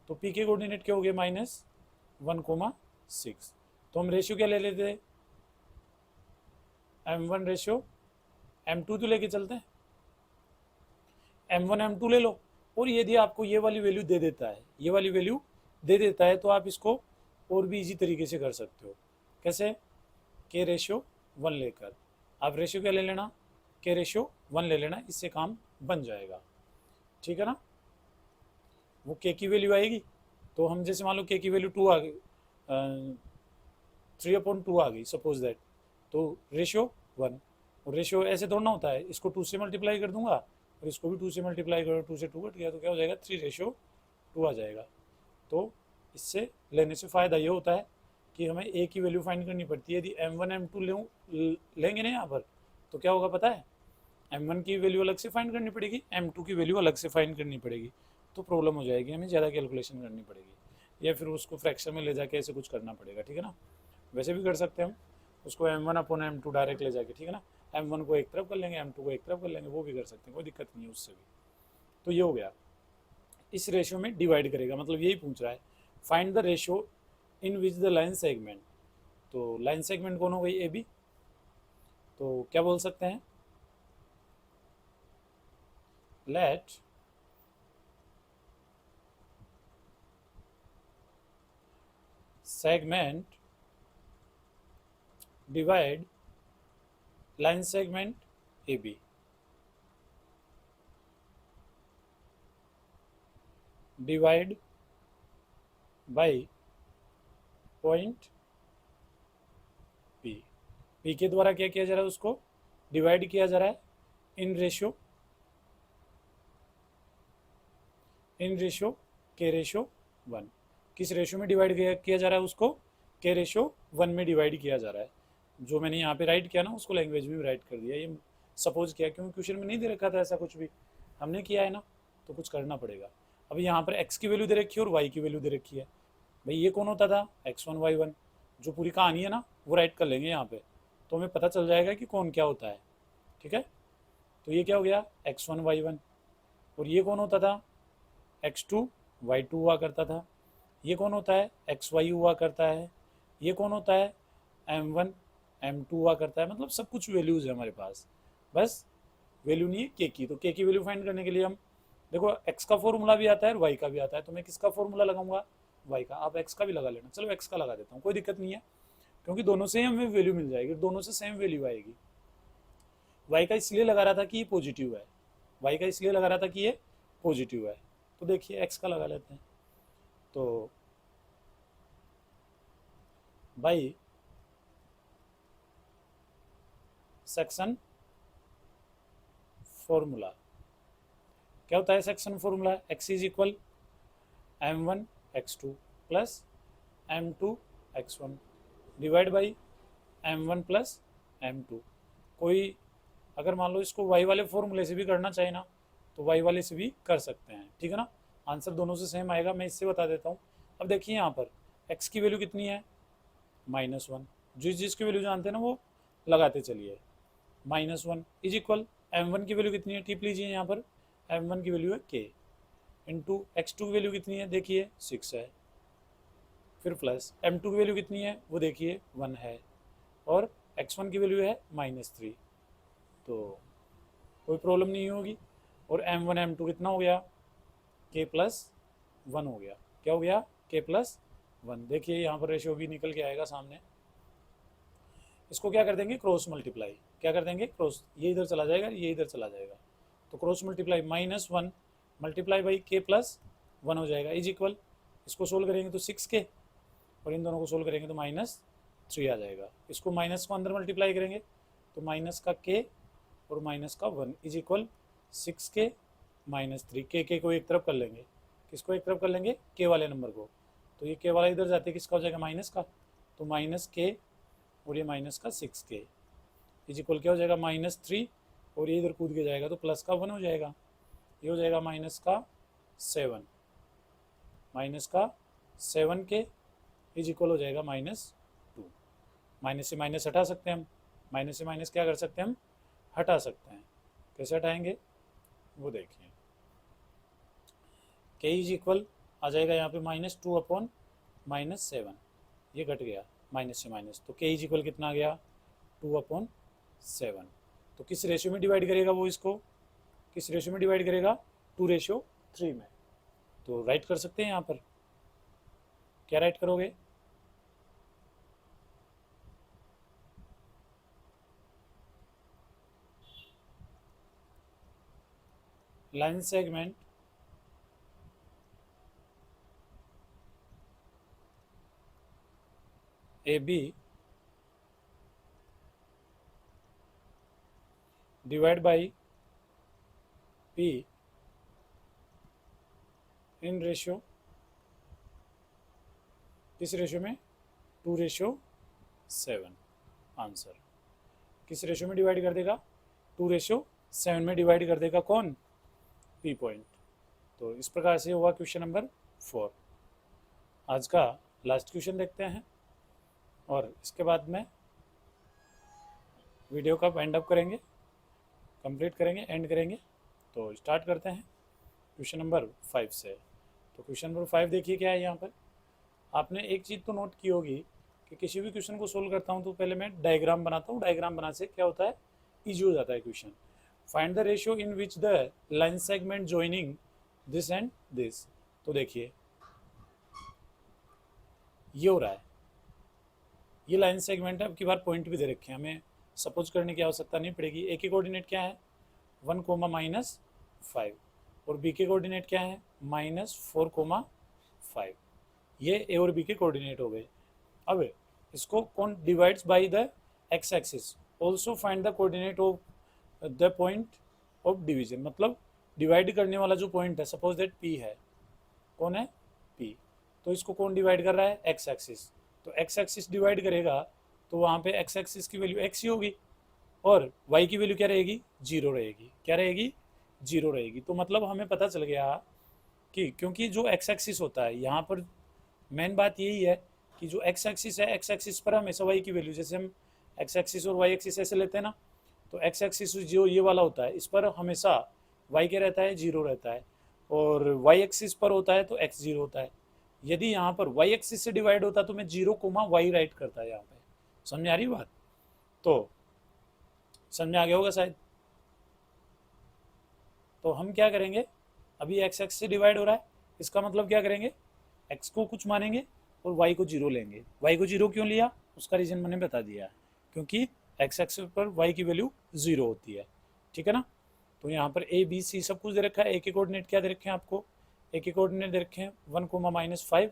तो पी के कोऑर्डिनेट क्या हो गए -1, 6। तो हम रेशियो क्या ले लेते, m1 रेशियो m2 तो लेके चलते हैं, m1 m2 ले लो। और यदि आपको ये वाली वैल्यू दे देता है, ये वाली वैल्यू दे देता है, तो आप इसको और भी इजी तरीके से कर सकते हो। कैसे, k रेशियो 1 लेकर, आप रेशियो क्या ले लेना, k रेशियो 1 ले लेना, इससे काम बन जाएगा, ठीक है ना। वो k की वैल्यू आएगी, तो हम जैसे मान लो k की वैल्यू 2 आ गई, 3/2 आ गई सपोज दैट, तो रेशियो 1। और रेशियो ऐसे थोड़ा होता है, इसको 2 से मल्टीप्लाई कर दूंगा और इसको भी 2 से मल्टीप्लाई करो, 2 से 2 कट गया तो क्या हो जाएगा 3/2 आ जाएगा। तो इससे लेने से फ़ायदा ये होता है कि हमें a की वैल्यू फाइंड करनी पड़ती है। यदि m1 m2 लेंगे ना यहाँ पर, तो क्या होगा पता है, m1 की वैल्यू अलग से फाइंड करनी पड़ेगी, m2 की वैल्यू अलग से फाइंड करनी पड़ेगी, तो प्रॉब्लम हो जाएगी, हमें ज़्यादा कैलकुलेशन करनी पड़ेगी, या फिर उसको फ्रैक्शन में ले जाके ऐसे कुछ करना पड़ेगा, ठीक है ना। वैसे भी कर सकते हैं हम उसको m1/m2 डायरेक्ट ले जाके, ठीक है ना, m1 को एक तरफ कर लेंगे, m2 को एक तरफ कर लेंगे, वो भी कर सकते हैं, कोई दिक्कत नहीं है उससे भी। तो ये हो गया, इस रेशियो में डिवाइड करेगा, मतलब यही पूछ रहा है, find the ratio in which the line segment. तो लाइन सेगमेंट कौन हो गई, ए बी, तो क्या बोल सकते हैं, let segment divide line segment A B. Divide by point P, P के द्वारा क्या किया जा रहा है, उसको डिवाइड किया जा रहा है इन रेशियो के रेशियो 1। किस रेशियो में डिवाइड किया जा रहा है, उसको के रेशियो 1 में डिवाइड किया जा रहा है। जो मैंने यहाँ पे राइट किया ना, उसको लैंग्वेज में राइट कर दिया, ये सपोज किया, क्योंकि क्वेश्चन में नहीं दे रखा था ऐसा कुछ भी, हमने किया है ना, तो कुछ करना पड़ेगा। अभी यहाँ पर x की वैल्यू दे रखी है और y की वैल्यू दे रखी है। भाई ये कौन होता था, x1 y1, जो पूरी कहानी है ना वो राइट कर लेंगे यहाँ पे, तो हमें पता चल जाएगा कि कौन क्या होता है। ठीक है, तो ये क्या हो गया x1 y1, और ये कौन होता था x2 y2 हुआ करता था। ये कौन होता है xy हुआ करता है। ये कौन होता है m1 m2 हुआ करता है। मतलब सब कुछ वैल्यूज है हमारे पास, बस वैल्यू नहीं है के की। तो के की वैल्यू फाइंड करने के लिए हम देखो x का फॉर्मूला भी आता है और y का भी आता है, तो मैं किसका फॉर्मूला लगाऊंगा, y का। आप x का भी लगा लेना, चलो x का लगा देता हूँ, कोई दिक्कत नहीं है, क्योंकि दोनों से हमें वैल्यू मिल जाएगी, दोनों से सेम वैल्यू आएगी। y का इसलिए लगा रहा था कि ये पॉजिटिव है, y का इसलिए लगा रहा था कि ये पॉजिटिव है, तो देखिए x का लगा लेते हैं। तो भाई सेक्शन फॉर्मूला क्या होता है, section formula x is equal m1 x2 plus m2 x1 divide by m1 plus m2। कोई अगर मान लो इसको y वाले फॉर्मूले से भी करना चाहे ना, तो y वाले से भी कर सकते हैं, ठीक है ना। आंसर दोनों से सेम आएगा, मैं इससे बता देता हूँ। अब देखिए यहाँ पर x की वैल्यू कितनी है -1, जिसकी वैल्यू जानते हैं ना वो लगाते चलिए। -1 इज इक्वल m1 की वैल्यू कितनी है, टिप लीजिए यहाँ पर, m1 की वैल्यू है k इंटू x2 की वैल्यू कितनी है, देखिए 6 है, फिर प्लस m2 की वैल्यू कितनी है वो देखिए 1 है, और x1 की वैल्यू है -3, तो कोई प्रॉब्लम नहीं होगी। और m1 m2 कितना हो गया, k प्लस 1 हो गया। क्या हो गया, k प्लस 1। देखिए यहाँ पर रेशियो भी निकल के आएगा सामने। इसको क्या कर देंगे, क्रॉस मल्टीप्लाई। क्या कर देंगे, क्रॉस, ये इधर चला जाएगा, ये इधर चला जाएगा, तो cross multiply -1 multiply by k plus 1 हो जाएगा, इज इक्वल, इसको सोल्व करेंगे तो 6k, और इन दोनों को सोल्व करेंगे तो -3 आ जाएगा। इसको माइनस को अंदर मल्टीप्लाई करेंगे तो माइनस का k और माइनस का 1 इज इक्वल 6k -3। के को एक तरफ कर लेंगे, किसको एक तरफ कर लेंगे, k वाले नंबर को, तो ये k वाला इधर जाते किसका हो जाएगा, माइनस का, तो -k और ये माइनस का 6k इज इक्वल क्या हो जाएगा, -3, और ये इधर कूद के जाएगा तो प्लस का 1 हो जाएगा, ये हो जाएगा -7, -7k इज इक्वल हो जाएगा -2। माइनस से माइनस हटा सकते हैं हम, माइनस से माइनस क्या कर सकते हैं हम, हटा सकते हैं। कैसे हटाएंगे वो देखिए, k इज इक्वल आ जाएगा यहाँ पे -2 अपॉन -7, ये घट गया माइनस से माइनस, तो k इज इक्वल कितना आ गया, 2 अपॉन 7। तो किस रेशियो में डिवाइड करेगा वो, इसको किस रेशियो में डिवाइड करेगा, 2:3 में। तो राइट कर सकते हैं यहाँ पर, क्या राइट करोगे, line segment AB divide by P in ratio, किस रेशियो में, 2:7। आंसर किस रेशियो में डिवाइड कर देगा, 2:7 में डिवाइड कर देगा कौन, P पॉइंट। तो इस प्रकार से हुआ क्वेश्चन नंबर 4। आज का लास्ट क्वेश्चन देखते हैं और इसके बाद में वीडियो का एंड अप करेंगे, कंप्लीट करेंगे, एंड करेंगे। तो स्टार्ट करते हैं क्वेश्चन नंबर 5 से। तो क्वेश्चन नंबर 5 देखिए क्या है यहाँ पर। आपने एक चीज़ तो नोट की होगी कि किसी भी क्वेश्चन को सोल्व करता हूँ तो पहले मैं डायग्राम बनाता हूँ, डायग्राम बनाने से क्या होता है, ईजी हो जाता है question. Find the ratio in which the line segment joining this and this. तो देखिए ये हो रहा है, ये लाइन सेगमेंट है, अब की बार पॉइंट भी दे रखे हैं, हमें सपोज करने की आवश्यकता नहीं पड़ेगी। ए के कोऑर्डिनेट क्या है 1, -5, और बी के कोऑर्डिनेट क्या है -4, 5। ये ए और बी के कोऑर्डिनेट हो गए। अब इसको कौन divides by the x axis, also find the coordinate of the point of division, मतलब डिवाइड करने वाला जो पॉइंट है, सपोज दैट पी है, कौन है पी, तो इसको कौन डिवाइड कर रहा है एक्स एक्सिस, तो एक्स एक्सिस डिवाइड करेगा तो वहाँ पे एक्स एक्सिस की वैल्यू एक्स ही होगी और वाई की वैल्यू क्या रहेगी, जीरो रहेगी, क्या रहेगी, जीरो रहेगी। तो मतलब हमें पता चल गया कि क्योंकि जो एक्स एक्सिस होता है यहाँ पर मेन बात यही है कि जो एक्स एक्सिस है, एक्स एक्सिस पर हमेशा वाई की वैल्यू, जैसे हम एक्स एक्सिस और वाई एक्सिस ऐसे लेते हैं ना, तो एक्स एक्सिस जो ये वाला होता है इस पर हमेशा वाई क्या रहता है, जीरो रहता है, और वाई एक्सिस पर होता है तो एक्स जीरो होता है। यदि यहाँ पर वाई एक्सिस से डिवाइड होता तो मैं जीरो कोमा वाई राइट करता है यहाँ पे, समझ आ रही बात, तो समझ आ गया होगा शायद। तो हम क्या करेंगे, अभी एक्स एक्स से डिवाइड हो रहा है, इसका मतलब क्या करेंगे, एक्स को कुछ मानेंगे और वाई को जीरो लेंगे। वाई को जीरो क्यों लिया, उसका रीजन मैंने बता दिया है, क्योंकि एक्स एक्स पर वाई की वैल्यू जीरो होती है, ठीक है ना। तो यहाँ पर ए बी सी सब कुछ दे रखा है। ए के कोऑर्डिनेट क्या दे रखे हैं आपको, ए के कोऑर्डिनेट दे रखे हैं 1 कोमा -5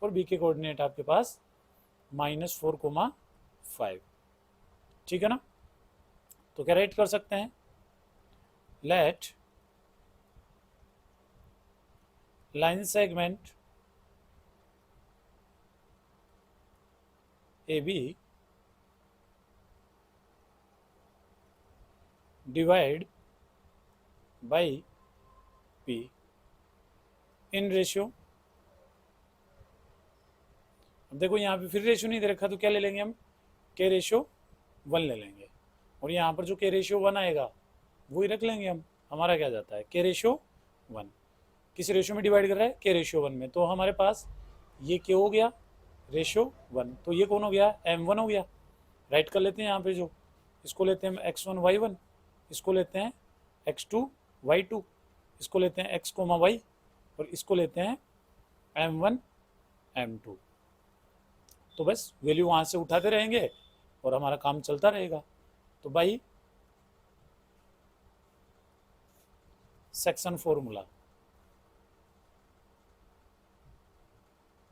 और बी के कोऑर्डिनेट आपके पास -4 कोमा 5, ठीक है ना। तो क्या राइट कर सकते हैं, let line segment A B divide by P in ratio. अब देखो यहाँ पे फिर रेशियो नहीं दे रखा तो क्या ले लेंगे हम, के रेशियो 1 ले लेंगे, और यहाँ पर जो के रेशियो 1 आएगा वही रख लेंगे हम। हमारा क्या जाता है के रेशियो 1, किस रेशियो में डिवाइड कर रहा है, के रेशियो 1 में, तो हमारे पास ये क्या हो गया, रेशियो 1, तो ये कौन हो गया, m1 हो गया। राइट कर लेते हैं यहाँ पे, जो इसको लेते हैं x1 y1, इसको लेते हैं x2 y2, इसको लेते हैं x, y और इसको लेते हैं m1 m2। तो बस वैल्यू वहाँ से उठाते रहेंगे और हमारा काम चलता रहेगा। तो भाई सेक्शन फॉर्मूला,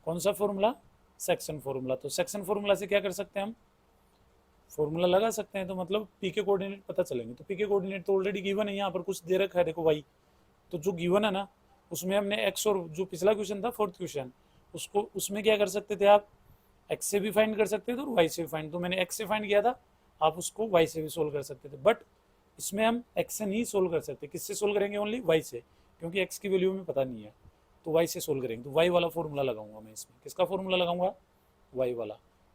कौन सा फॉर्मूला, सेक्शन फॉर्मूला। तो सेक्शन फॉर्मूला से क्या कर सकते हैं हम, फॉर्मूला लगा सकते हैं, तो मतलब पी के कोऑर्डिनेट पता चलेंगे। तो पी के कोऑर्डिनेट तो ऑलरेडी गिवन है, यहाँ पर कुछ दे रखा है देखो भाई, तो जो गिवन है ना उसमें हमने एक्स, और जो पिछला क्वेश्चन था फोर्थ क्वेश्चन, उसको उसमें क्या कर सकते थे आप, एक्स से भी फाइंड कर सकते थे और वाई से भी फाइंड, तो मैंने एक्स से फाइंड किया था, आप उसको वाई से भी सोल्व कर सकते थे, बट इसमें हम एक्स से नहीं सोल्व कर सकते, किससे सोल्व करेंगे, ओनली वाई से, क्योंकि एक्स की वैल्यू में पता नहीं है, तो वाई से सोल्व करेंगे। तो वाई वाला फॉर्मूला लगाऊंगा मैं इसमें, किसका फॉर्मूला लगाऊंगा, वाई वाला।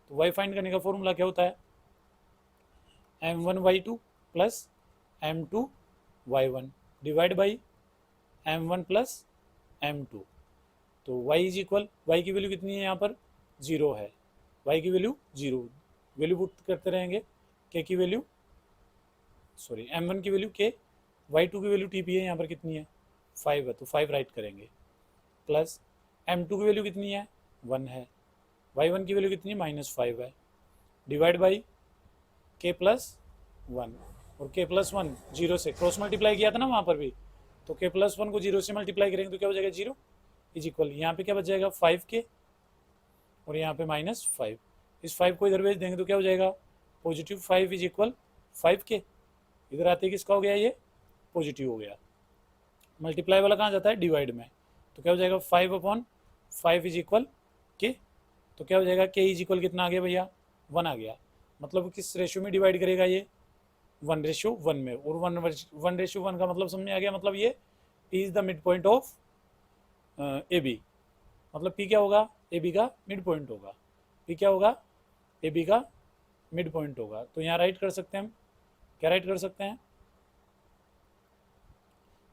तो वाई फाइंड करने का फॉर्मूला क्या होता है, m1 y2 plus m2 y1 divide by m1 plus m2। तो y इज इक्वल, वाई की वैल्यू कितनी है यहाँ पर, जीरो है, y की वैल्यू जीरो, वैल्यू पुट करते रहेंगे, k की वैल्यू, सॉरी m1 की वैल्यू k, y2 की वैल्यू tp है यहाँ पर कितनी है 5 है, तो 5 राइट करेंगे, प्लस m2 की वैल्यू कितनी है 1 है, y1 की वैल्यू कितनी है -5 है, डिवाइड बाई k प्लस 1, और k प्लस 1 जीरो से क्रॉस मल्टीप्लाई किया था ना वहाँ पर भी, तो k प्लस 1 को जीरो से मल्टीप्लाई करेंगे तो क्या हो जाएगा, जीरो इज इक्वल, यहाँ पे क्या बच जाएगा 5k और यहाँ पे -5, इस 5 को इधर भेज देंगे तो क्या हो जाएगा, पॉजिटिव 5 इज इक्वल 5k, इधर आते किसका हो गया, ये पॉजिटिव हो गया, मल्टीप्लाई वाला कहाँ जाता है, डिवाइड में, तो क्या हो जाएगा 5/5 इज इक्वल k, तो क्या हो जाएगा k इज इक्वल कितना आ गया भैया, 1 आ गया, मतलब किस रेशियो में डिवाइड करेगा ये, 1:1 में, और 1:1 का मतलब समझ में आ गया, मतलब ये P is the mid point of A B, मतलब P क्या होगा, ए बी का मिड पॉइंट होगा, P क्या होगा, ए बी का मिड पॉइंट होगा। तो यहाँ राइट कर सकते हैं हम, क्या राइट कर सकते हैं,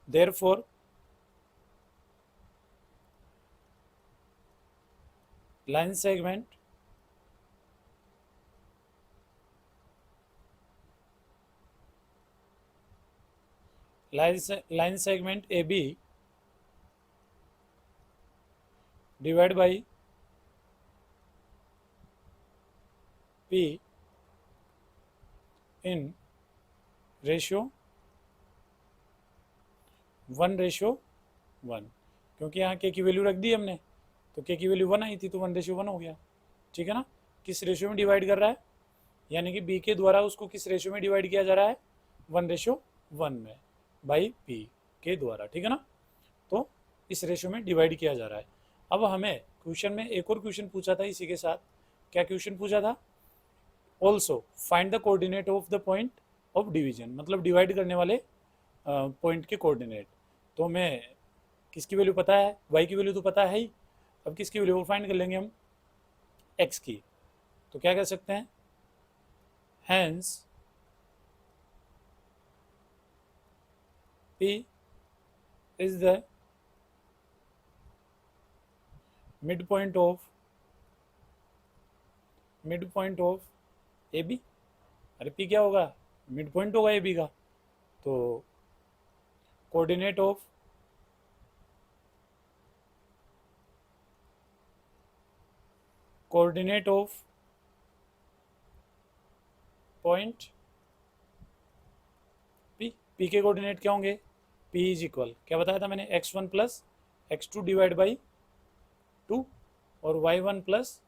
therefore line segment line segment AB divided by P in ratio 1:1, क्योंकि यहाँ k की वैल्यू रख दी हमने, तो k की वैल्यू 1 आई थी तो 1:1 हो गया, ठीक है ना। किस रेशियो में डिवाइड कर रहा है, यानी कि बी के द्वारा उसको किस रेशियो में डिवाइड किया जा रहा है, 1:1 में बाई पी के द्वारा, ठीक है ना। तो इस रेशियो में डिवाइड किया जा रहा है। अब हमें क्वेश्चन में एक और क्वेश्चन पूछा था इसी के साथ, क्या क्वेश्चन पूछा था, also find the coordinate of the point of division, मतलब डिवाइड करने वाले पॉइंट के कोऑर्डिनेट। तो हमें किसकी वैल्यू पता है, y की वैल्यू तो पता है ही, अब किसकी वैल्यू फाइंड कर लेंगे हम, x की। तो क्या कह सकते हैं, hence P is the midpoint of AB। अरे P क्या होगा, मिड पॉइंट होगा AB का। तो कोऑर्डिनेट ऑफ पॉइंट P के कोऑर्डिनेट क्या होंगे, P इज इक्वल, क्या बताया था मैंने, x1 plus x2 divide by 2 और y1 plus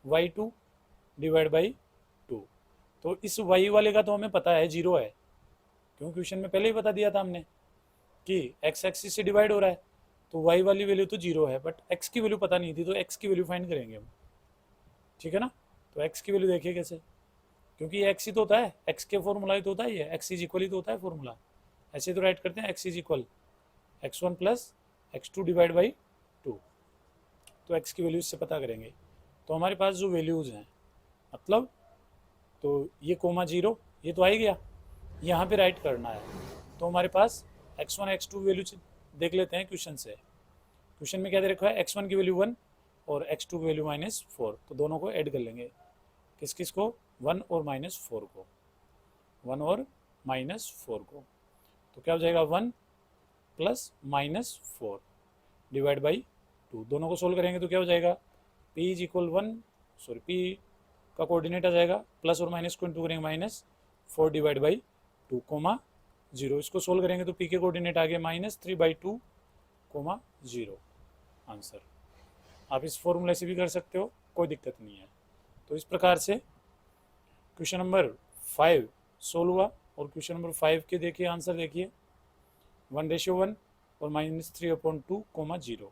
y2 divide by 2। तो इस y वाले का तो हमें पता है 0 है, क्योंकि क्वेश्चन में पहले ही बता दिया था हमने कि x एक्सिस से डिवाइड हो रहा है, तो y वाली वैल्यू तो 0 है, बट x की वैल्यू पता नहीं थी, तो x की वैल्यू फाइंड करेंगे हम, ठीक है ना। तो x की वैल्यू देखिए कैसे, क्योंकि ये x ही तो होता है, x के फॉर्मूला ही तो होता है, ये x इज इक्वल ही तो होता है फॉर्मूला, ऐसे तो राइट करते हैं, x is equal x1 plus x2 divide by 2। तो x की वैल्यू इससे पता करेंगे। तो हमारे पास जो वैल्यूज़ हैं, मतलब तो ये कोमा 0 ये तो आ ही गया, यहाँ पे राइट करना है। तो हमारे पास x1 x2 वैल्यू देख लेते हैं क्वेश्चन से। क्वेश्चन में क्या दे रखा है, x1 की वैल्यू 1 और x2 की वैल्यू -4, तो दोनों को ऐड कर लेंगे, किस किस को, 1 और -4 को, 1 और -4 को। तो क्या हो जाएगा, 1 प्लस -4 डिवाइड बाई 2, दोनों को सोल्व करेंगे तो क्या हो जाएगा, p is equal 1, sorry p का कोऑर्डिनेट आ जाएगा, प्लस और माइनस को इंटू करेंगे, -4 डिवाइड बाई 2 कोमा 0, इसको सोल्व करेंगे तो p के कोऑर्डिनेट आ गए -3/2 कोमा 0 आंसर। आप इस फॉर्मूले से भी कर सकते हो, कोई दिक्कत नहीं है। तो इस प्रकार से क्वेश्चन नंबर 5 सोल्व हुआ, और क्वेश्चन नंबर 5 के देखिए आंसर, देखिए 1:1 और -3/2 कोमा 0,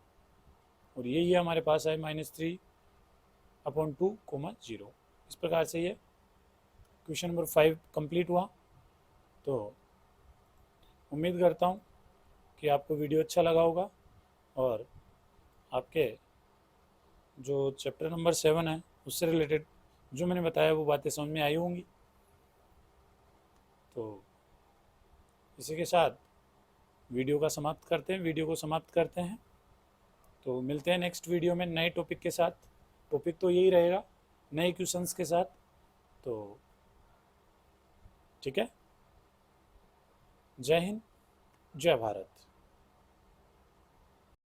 और यही है हमारे पास है -3/2 कोमा 0। इस प्रकार से ये क्वेश्चन नंबर 5 कंप्लीट हुआ। तो उम्मीद करता हूँ कि आपको वीडियो अच्छा लगा होगा, और आपके जो चैप्टर नंबर 7 है उससे रिलेटेड जो मैंने बताया वो बातें समझ में आई होंगी। तो इसी के साथ वीडियो को समाप्त करते हैं। तो मिलते हैं नेक्स्ट वीडियो में नए टॉपिक के साथ। टॉपिक तो यही रहेगा, नए क्वेश्चंस के साथ। तो ठीक है, जय हिंद, जय भारत।